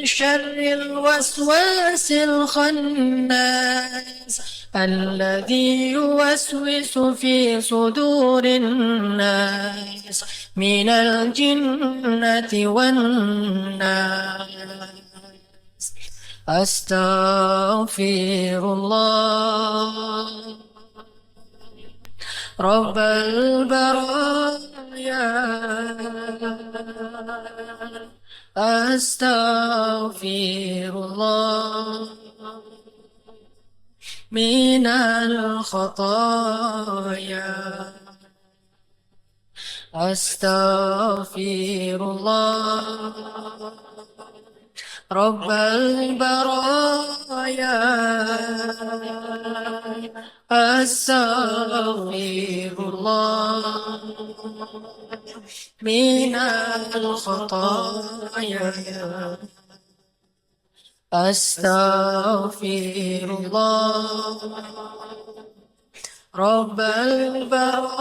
S2: شر الوسواس الخناس الذي يوسوس في صدور الناس من الجنة والناس أستغفر الله
S1: رب البرايا أستغفر الله من الخطايا أستغفر الله رب البرايا أستغفر الله من الخطايا أستغفر الله رب البرايا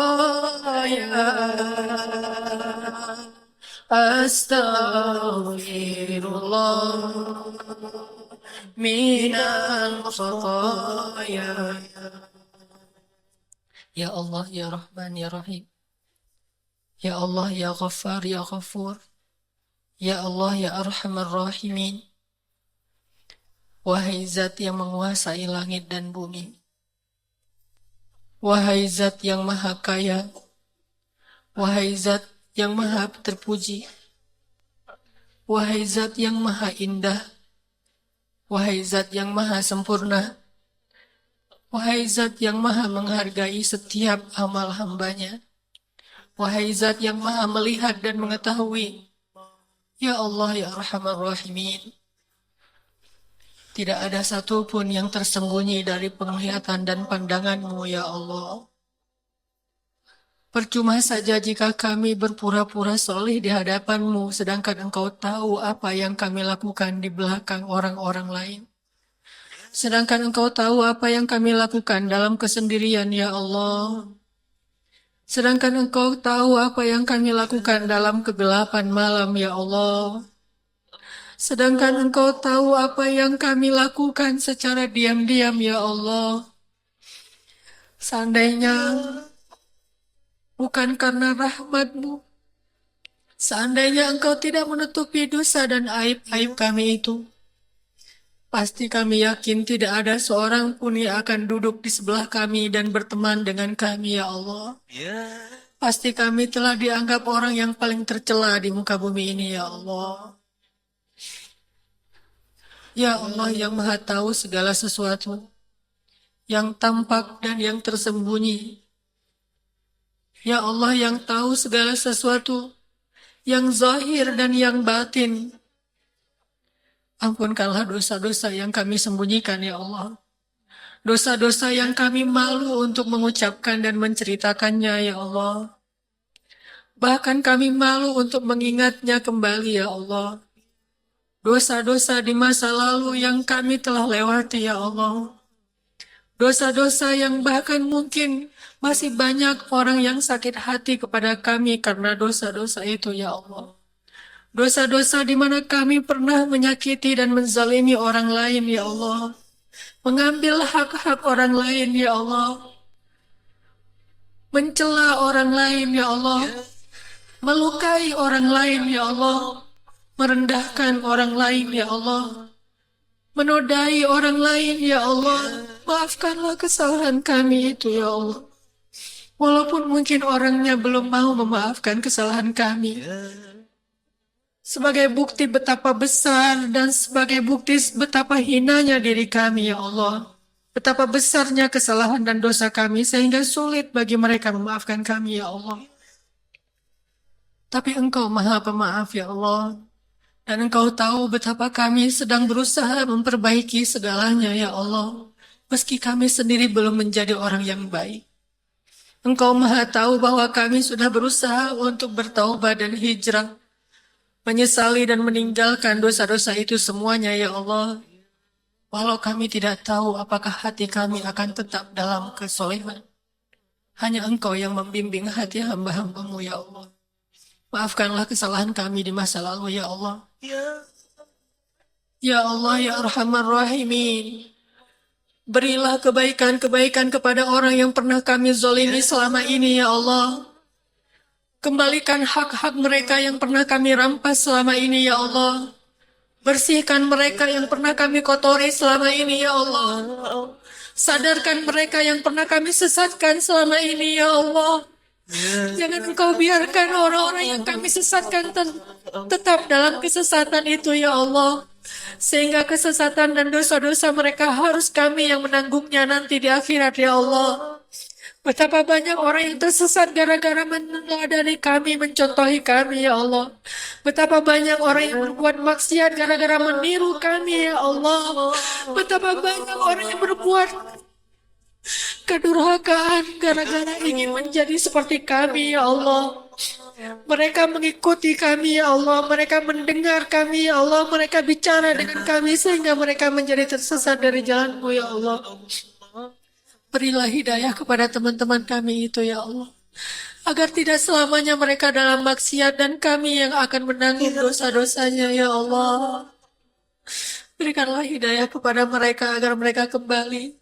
S1: أستغفر الله من الخطايا يا الله يا رحمن يا رحيم يا الله يا غفار يا غفور يا الله يا أرحم الراحمين. Wahai zat yang menguasai langit dan bumi, wahai zat yang maha kaya, wahai zat yang maha terpuji, wahai zat yang maha indah, wahai zat yang maha sempurna, wahai zat yang maha menghargai setiap amal hambanya, wahai zat yang maha melihat dan mengetahui, ya Allah ya Arhamar Rahimin. Tidak ada satupun yang tersembunyi dari penglihatan dan pandangan-Mu, ya Allah. Percuma saja jika kami berpura-pura soleh di hadapan-Mu, sedangkan Engkau tahu apa yang kami lakukan di belakang orang-orang lain. Sedangkan Engkau tahu apa yang kami lakukan dalam kesendirian, ya Allah. Sedangkan Engkau tahu apa yang kami lakukan dalam kegelapan malam, ya Allah. Sedangkan Engkau tahu apa yang kami lakukan secara diam-diam, ya Allah. Seandainya bukan karena rahmat-Mu, seandainya Engkau tidak menutupi dosa dan aib-aib kami itu, pasti kami yakin tidak ada seorang pun yang akan duduk di sebelah kami dan berteman dengan kami, ya Allah. Pasti kami telah dianggap orang yang paling tercela di muka bumi ini, ya Allah. Ya Allah yang maha tahu segala sesuatu, yang tampak dan yang tersembunyi. Ya Allah yang tahu segala sesuatu, yang zahir dan yang batin. Ampunkanlah dosa-dosa yang kami sembunyikan, ya Allah. Dosa-dosa yang kami malu untuk mengucapkan dan menceritakannya, ya Allah. Bahkan kami malu untuk mengingatnya kembali, ya Allah. Dosa-dosa di masa lalu yang kami telah lewati, ya Allah. Dosa-dosa yang bahkan mungkin masih banyak orang yang sakit hati kepada kami karena dosa-dosa itu, ya Allah. Dosa-dosa di mana kami pernah menyakiti dan menzalimi orang lain, ya Allah. Mengambil hak-hak orang lain, ya Allah. Mencela orang lain, ya Allah. Melukai orang lain, ya Allah. Merendahkan orang lain, ya Allah. Menodai orang lain, ya Allah. Maafkanlah kesalahan kami itu, ya Allah. Walaupun mungkin orangnya belum mau memaafkan kesalahan kami. Sebagai bukti betapa besar dan sebagai bukti betapa hinanya diri kami, ya Allah. Betapa besarnya kesalahan dan dosa kami sehingga sulit bagi mereka memaafkan kami, ya Allah. Tapi Engkau maha pemaaf, ya Allah. Dan Engkau tahu betapa kami sedang berusaha memperbaiki segalanya, ya Allah. Meski kami sendiri belum menjadi orang yang baik. Engkau maha tahu bahwa kami sudah berusaha untuk bertaubat dan hijrah. Menyesali dan meninggalkan dosa-dosa itu semuanya, ya Allah. Walau kami tidak tahu apakah hati kami akan tetap dalam kesolehan. Hanya Engkau yang membimbing hati hamba-hambamu, ya Allah. Maafkanlah kesalahan kami di masa lalu, ya Allah. Ya Allah, ya Arhamar Rahimin. Berilah kebaikan-kebaikan kepada orang yang pernah kami zolimi selama ini, ya Allah. Kembalikan hak-hak mereka yang pernah kami rampas selama ini, ya Allah. Bersihkan mereka yang pernah kami kotori selama ini, ya Allah. Sadarkan mereka yang pernah kami sesatkan selama ini ya Allah. Jangan Engkau biarkan orang-orang yang kami sesatkan tetap dalam kesesatan itu ya Allah. Sehingga kesesatan dan dosa-dosa mereka harus kami yang menanggungnya nanti di akhirat ya Allah. Betapa banyak orang yang tersesat gara-gara meneladani kami, mencontohi kami ya Allah. Betapa banyak orang yang berbuat maksiat gara-gara meniru kami ya Allah. Betapa banyak orang yang berbuat kedurhakaan gara-gara ingin menjadi seperti kami ya Allah. Mereka mengikuti kami ya Allah. Mereka mendengar kami ya Allah. Mereka bicara dengan kami sehingga mereka menjadi tersesat dari jalan-Mu ya Allah. Berilah hidayah kepada teman-teman kami itu ya Allah. Agar tidak selamanya mereka dalam maksiat dan kami yang akan menanggung dosa-dosanya ya Allah. Berikanlah hidayah kepada mereka agar mereka kembali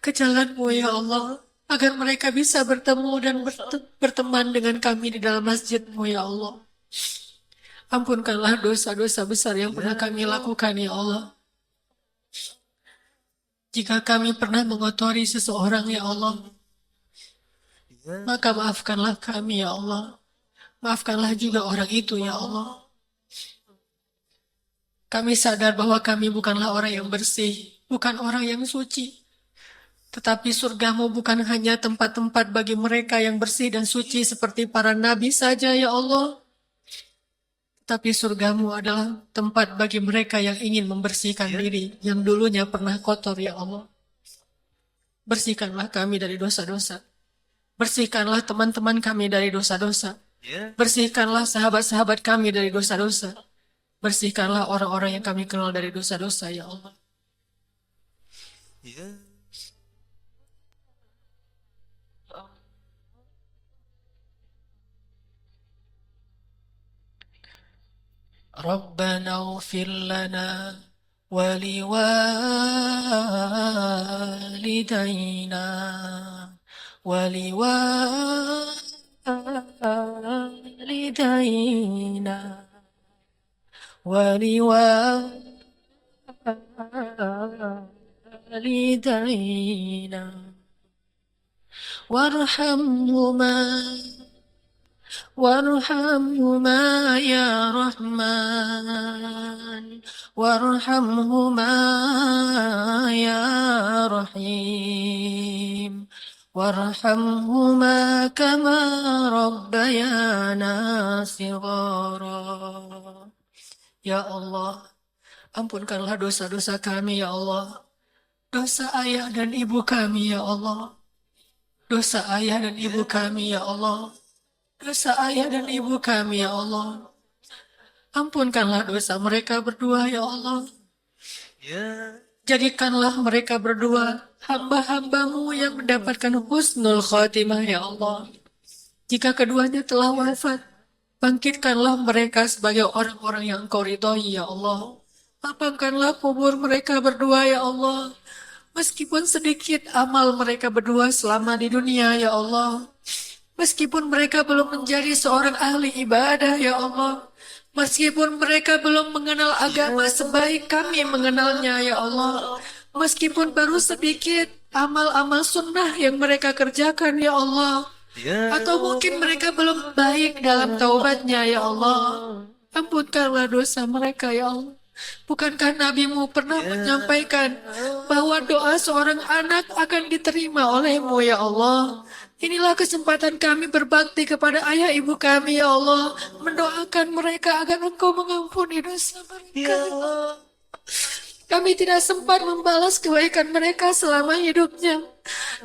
S1: ke jalan-Mu ya Allah, agar mereka bisa bertemu dan berteman dengan kami di dalam masjid-Mu ya Allah. Ampunkanlah dosa-dosa besar yang pernah kami lakukan ya Allah. Jika kami pernah mengotori seseorang ya Allah, maka maafkanlah kami ya Allah. Maafkanlah juga orang itu ya Allah. Kami sadar bahwa kami bukanlah orang yang bersih, bukan orang yang suci. Tetapi surgamu bukan hanya tempat-tempat bagi mereka yang bersih dan suci seperti para nabi saja ya Allah. Tapi surgamu adalah tempat bagi mereka yang ingin membersihkan diri, yang dulunya pernah kotor ya Allah. Bersihkanlah kami dari dosa-dosa. Bersihkanlah teman-teman kami dari dosa-dosa. Bersihkanlah sahabat-sahabat kami dari dosa-dosa. Bersihkanlah orang-orang yang kami kenal dari dosa-dosa ya Allah. ربنا اغفر لنا ولوالدينا ولوالدينا ولوالدينا وارحمهما يا رحمن وارحمهما يا رحيم وارحمهما كما ربيانا صغارا. Ya Allah, ampunkanlah dosa-dosa kami ya Allah. Dosa ayah dan ibu kami ya Allah. Dosa ayah dan ibu kami ya Allah. Dosa ayah dan ibu kami ya Allah. Ampunkanlah dosa mereka berdua ya Allah. Jadikanlah mereka berdua hamba-hambamu yang mendapatkan husnul khotimah ya Allah. Jika keduanya telah wafat, bangkitkanlah mereka sebagai orang-orang yang Engkau ridhoi ya Allah. Lapangkanlah kubur mereka berdua ya Allah. Meskipun sedikit amal mereka berdua selama di dunia ya Allah. Meskipun mereka belum menjadi seorang ahli ibadah ya Allah. Meskipun mereka belum mengenal agama sebaik kami mengenalnya ya Allah. Meskipun baru sedikit amal-amal sunnah yang mereka kerjakan ya Allah. Atau mungkin mereka belum baik dalam taubatnya ya Allah. Ampunkanlah dosa mereka ya Allah. Bukankah Nabi-Mu pernah menyampaikan bahwa doa seorang anak akan diterima oleh-Mu ya Allah? Inilah kesempatan kami berbakti kepada ayah ibu kami ya Allah. Mendoakan mereka agar Engkau mengampuni dosa mereka ya Allah. Kami tidak sempat membalas kebaikan mereka selama hidupnya.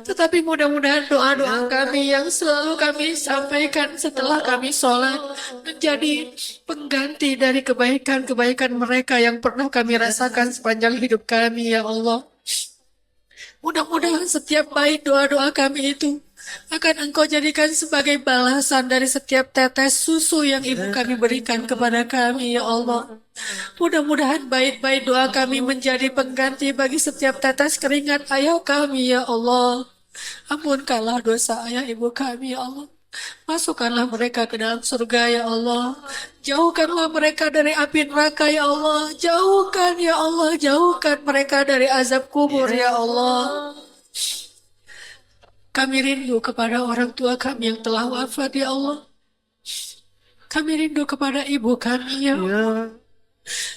S1: Tetapi mudah-mudahan doa-doa kami yang selalu kami sampaikan setelah kami sholat menjadi pengganti dari kebaikan-kebaikan mereka yang pernah kami rasakan sepanjang hidup kami ya Allah. Mudah-mudahan setiap baik doa-doa kami itu akan Engkau jadikan sebagai balasan dari setiap tetes susu yang ibu kami berikan kepada kami ya Allah. Mudah-mudahan baik-baik doa kami menjadi pengganti bagi setiap tetes keringat ayah kami ya Allah. Ampunkanlah dosa ayah ibu kami ya Allah. Masukkanlah mereka ke dalam surga ya Allah. Jauhkanlah mereka dari api neraka ya Allah. Jauhkan ya Allah, jauhkan mereka dari azab kubur ya Allah. Kami rindu kepada orang tua kami yang telah wafat, ya Allah. Kami rindu kepada ibu kami, ya Allah.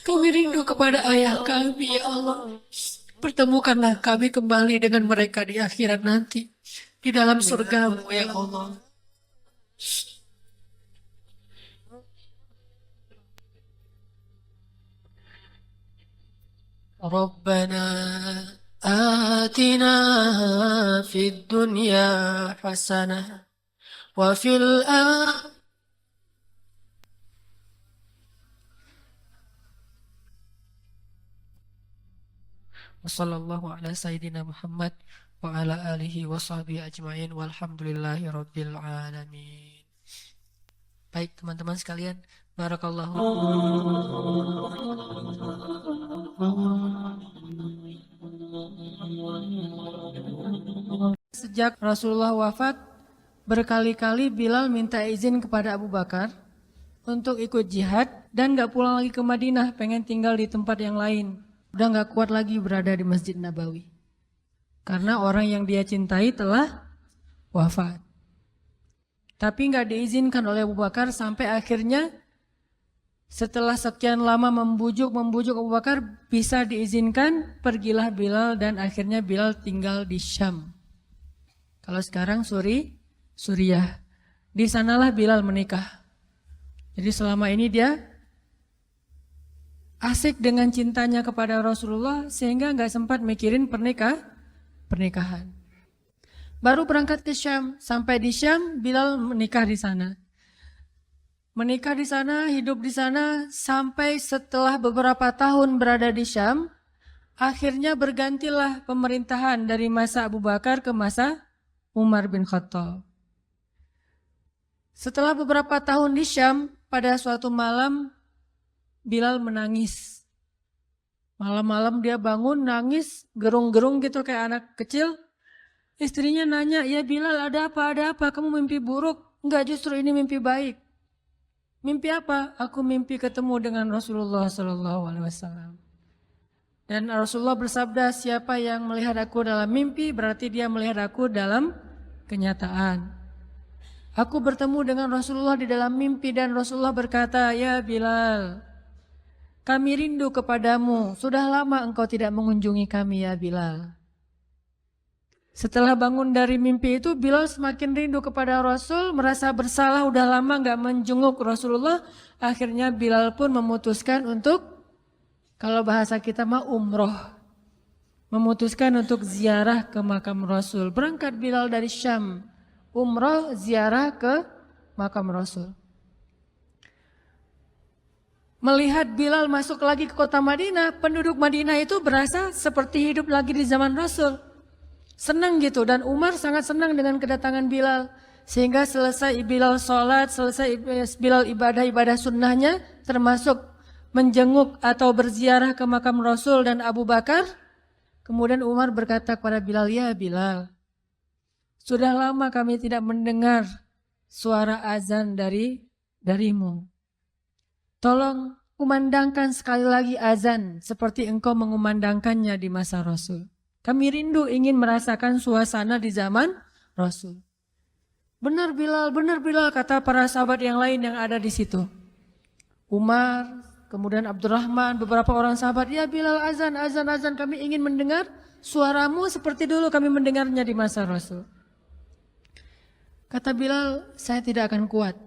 S1: Kami rindu kepada ayah kami, ya Allah. Pertemukanlah kami kembali dengan mereka di akhirat nanti, di dalam surga-Mu, ya Allah. ربنا آتنا في الدنيا حسنة وفي الآخرة وصلى الله على سيدنا محمد وعلى آله وصحبه أجمعين والحمد لله رب العالمين. Baik teman-teman sekalian, barakallahu. Sejak Rasulullah wafat, berkali-kali Bilal minta izin kepada Abu Bakar untuk ikut jihad dan gak pulang lagi ke Madinah, pengen tinggal di tempat yang lain. Udah gak kuat lagi berada di Masjid Nabawi. Karena orang yang dia cintai telah wafat. Tapi gak diizinkan oleh Abu Bakar sampai akhirnya setelah sekian lama membujuk Abu Bakar bisa diizinkan, pergilah Bilal dan akhirnya Bilal tinggal di Syam. Kalau sekarang Suriah. Di sanalah Bilal menikah. Jadi selama ini dia asik dengan cintanya kepada Rasulullah sehingga gak sempat mikirin pernikahan. Baru berangkat ke Syam, sampai di Syam Bilal menikah di sana. Menikah di sana, hidup di sana sampai setelah beberapa tahun berada di Syam, akhirnya bergantilah pemerintahan dari masa Abu Bakar ke masa Umar bin Khattab. Setelah beberapa tahun di Syam, pada suatu malam Bilal menangis. Malam-malam dia bangun nangis, gerung-gerung gitu kayak anak kecil. Istrinya nanya, "Ya Bilal, ada apa? Ada apa? Kamu mimpi buruk?" "Enggak, justru ini mimpi baik." "Mimpi apa?" "Aku mimpi ketemu dengan Rasulullah SAW." Dan Rasulullah bersabda, "Siapa yang melihat aku dalam mimpi, berarti dia melihat aku dalam kenyataan." Aku bertemu dengan Rasulullah di dalam mimpi dan Rasulullah berkata, "Ya Bilal, kami rindu kepadamu. Sudah lama engkau tidak mengunjungi kami, ya Bilal." Setelah bangun dari mimpi itu, Bilal semakin rindu kepada Rasul, merasa bersalah udah lama gak menjenguk Rasulullah. Akhirnya Bilal pun memutuskan untuk, kalau bahasa kita mah umroh, memutuskan untuk ziarah ke makam Rasul. Berangkat Bilal dari Syam, umroh ziarah ke makam Rasul. Melihat Bilal masuk lagi ke kota Madinah, penduduk Madinah itu berasa seperti hidup lagi di zaman Rasul. Senang gitu, dan Umar sangat senang dengan kedatangan Bilal. Sehingga selesai Bilal sholat, selesai Bilal ibadah sunnahnya, termasuk menjenguk atau berziarah ke makam Rasul dan Abu Bakar. Kemudian Umar berkata kepada Bilal, "Ya Bilal, sudah lama kami tidak mendengar suara azan darimu. Tolong kumandangkan sekali lagi azan seperti engkau mengumandangkannya di masa Rasul. Kami rindu ingin merasakan suasana di zaman Rasul." Benar Bilal, kata para sahabat yang lain yang ada di situ. Umar, kemudian Abdurrahman, beberapa orang sahabat, "Ya Bilal, azan, kami ingin mendengar suaramu seperti dulu kami mendengarnya di masa Rasul." Kata Bilal, "Saya tidak akan kuat."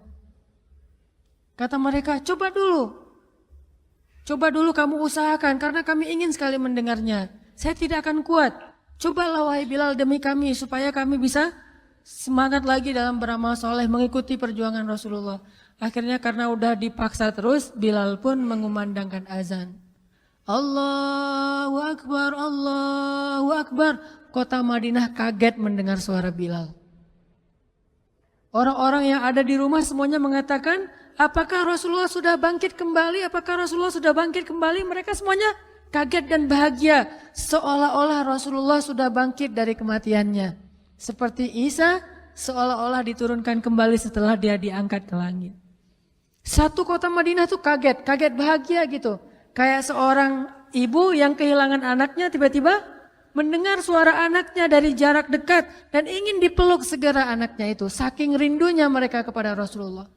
S1: Kata mereka, coba dulu kamu usahakan karena kami ingin sekali mendengarnya. Saya tidak akan kuat. Cobalah wahai Bilal demi kami supaya kami bisa semangat lagi dalam beramal soleh mengikuti perjuangan Rasulullah. Akhirnya karena udah dipaksa terus, Bilal pun mengumandangkan azan. Allahu Akbar, Allahu Akbar. Kota Madinah kaget mendengar suara Bilal. Orang-orang yang ada di rumah semuanya mengatakan, apakah Rasulullah sudah bangkit kembali? Apakah Rasulullah sudah bangkit kembali? Mereka semuanya kaget dan bahagia, seolah-olah Rasulullah sudah bangkit dari kematiannya. Seperti Isa seolah-olah diturunkan kembali setelah dia diangkat ke langit. Satu kota Madinah tuh kaget bahagia gitu. Kayak seorang ibu yang kehilangan anaknya tiba-tiba mendengar suara anaknya dari jarak dekat dan ingin dipeluk segera anaknya itu. Saking rindunya mereka kepada Rasulullah.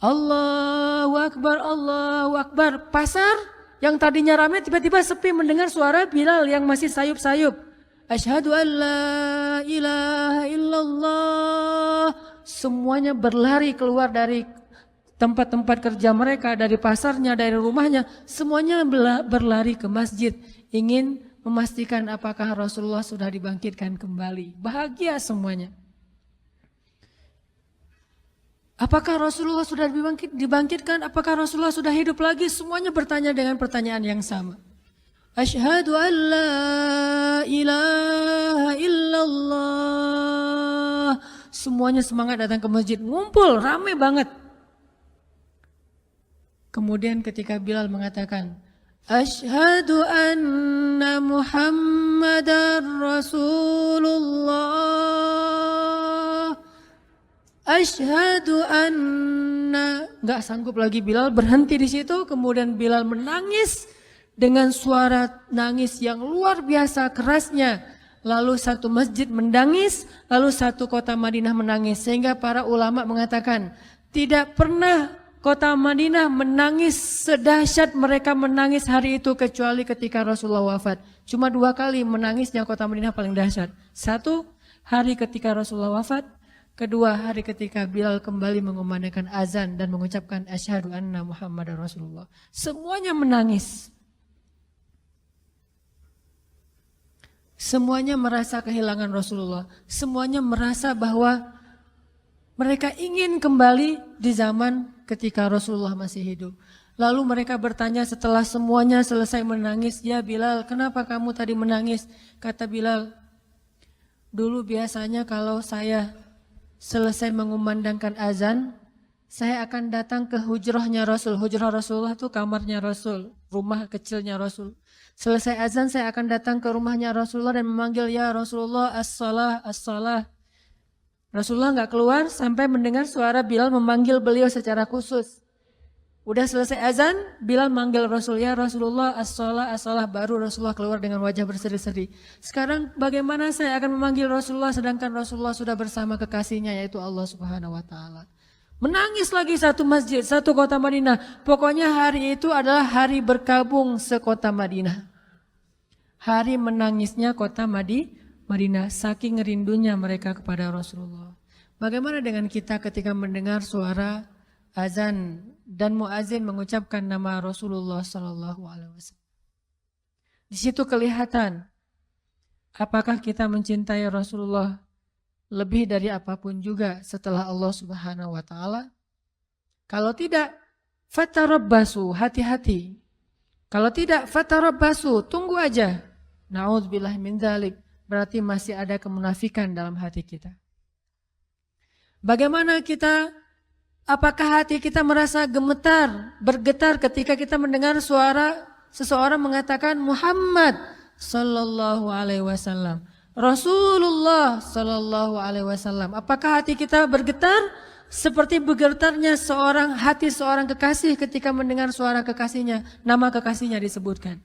S1: Allahu Akbar, Allahu Akbar. Pasar yang tadinya ramai tiba-tiba sepi mendengar suara Bilal yang masih sayup-sayup. Asyhadu an la ilaha illallah. Semuanya berlari keluar dari tempat-tempat kerja mereka, dari pasarnya, dari rumahnya. Semuanya berlari ke masjid. Ingin memastikan apakah Rasulullah sudah dibangkitkan kembali. Bahagia semuanya. Apakah Rasulullah sudah dibangkitkan? Apakah Rasulullah sudah hidup lagi? Semuanya bertanya dengan pertanyaan yang sama. Asyhadu an la ilaha illallah. Semuanya semangat datang ke masjid, ngumpul, rame banget. Kemudian ketika Bilal mengatakan, Asyhadu anna Muhammadar Rasulullah. Asyhadu anna. Gak sanggup lagi Bilal, berhenti di situ. Kemudian Bilal menangis dengan suara nangis yang luar biasa kerasnya. Lalu satu masjid menangis, lalu satu kota Madinah menangis. Sehingga para ulama mengatakan, tidak pernah kota Madinah menangis sedahsyat mereka menangis hari itu kecuali ketika Rasulullah wafat. Cuma 2 kali menangisnya kota Madinah paling dahsyat. 1 hari ketika Rasulullah wafat, kedua hari ketika Bilal kembali mengumandangkan azan dan mengucapkan asyhadu anna Muhammadar Rasulullah. Semuanya menangis. Semuanya merasa kehilangan Rasulullah. Semuanya merasa bahwa mereka ingin kembali di zaman ketika Rasulullah masih hidup. Lalu mereka bertanya setelah semuanya selesai menangis, ya Bilal, kenapa kamu tadi menangis? Kata Bilal, dulu biasanya kalau saya selesai mengumandangkan azan, saya akan datang ke hujrahnya Rasul. Hujrah Rasulullah itu kamarnya Rasul, rumah kecilnya Rasul. Selesai azan saya akan datang ke rumahnya Rasulullah dan memanggil, ya Rasulullah as-salah, as-salah. Rasulullah nggak keluar sampai mendengar suara Bilal memanggil beliau secara khusus. Udah selesai azan, Bilal manggil Rasul, ya Rasulullah as-salah, as-salah. Baru Rasulullah keluar dengan wajah berseri-seri. Sekarang bagaimana saya akan memanggil Rasulullah sedangkan Rasulullah sudah bersama kekasihnya yaitu Allah Subhanahu wa taala. Menangis lagi satu masjid, satu kota Madinah. Pokoknya hari itu adalah hari berkabung sekota Madinah. Hari menangisnya kota Madinah, saking rindunya mereka kepada Rasulullah. Bagaimana dengan kita ketika mendengar suara azan dan muazin mengucapkan nama Rasulullah Sallallahu Alaihi Wasallam? Di situ kelihatan apakah kita mencintai Rasulullah lebih dari apapun juga setelah Allah Subhanahu wa taala. Kalau tidak, fatarabbasu, hati-hati. Kalau tidak, fatarabbasu, tunggu aja. Na'udzubillah min dzalik, berarti masih ada kemunafikan dalam hati kita. Bagaimana kita, apakah hati kita merasa gemetar, bergetar ketika kita mendengar suara seseorang mengatakan Muhammad sallallahu alaihi wasallam, Rasulullah sallallahu alaihi wasallam. Apakah hati kita bergetar seperti bergetarnya hati seorang kekasih ketika mendengar suara kekasihnya, nama kekasihnya disebutkan?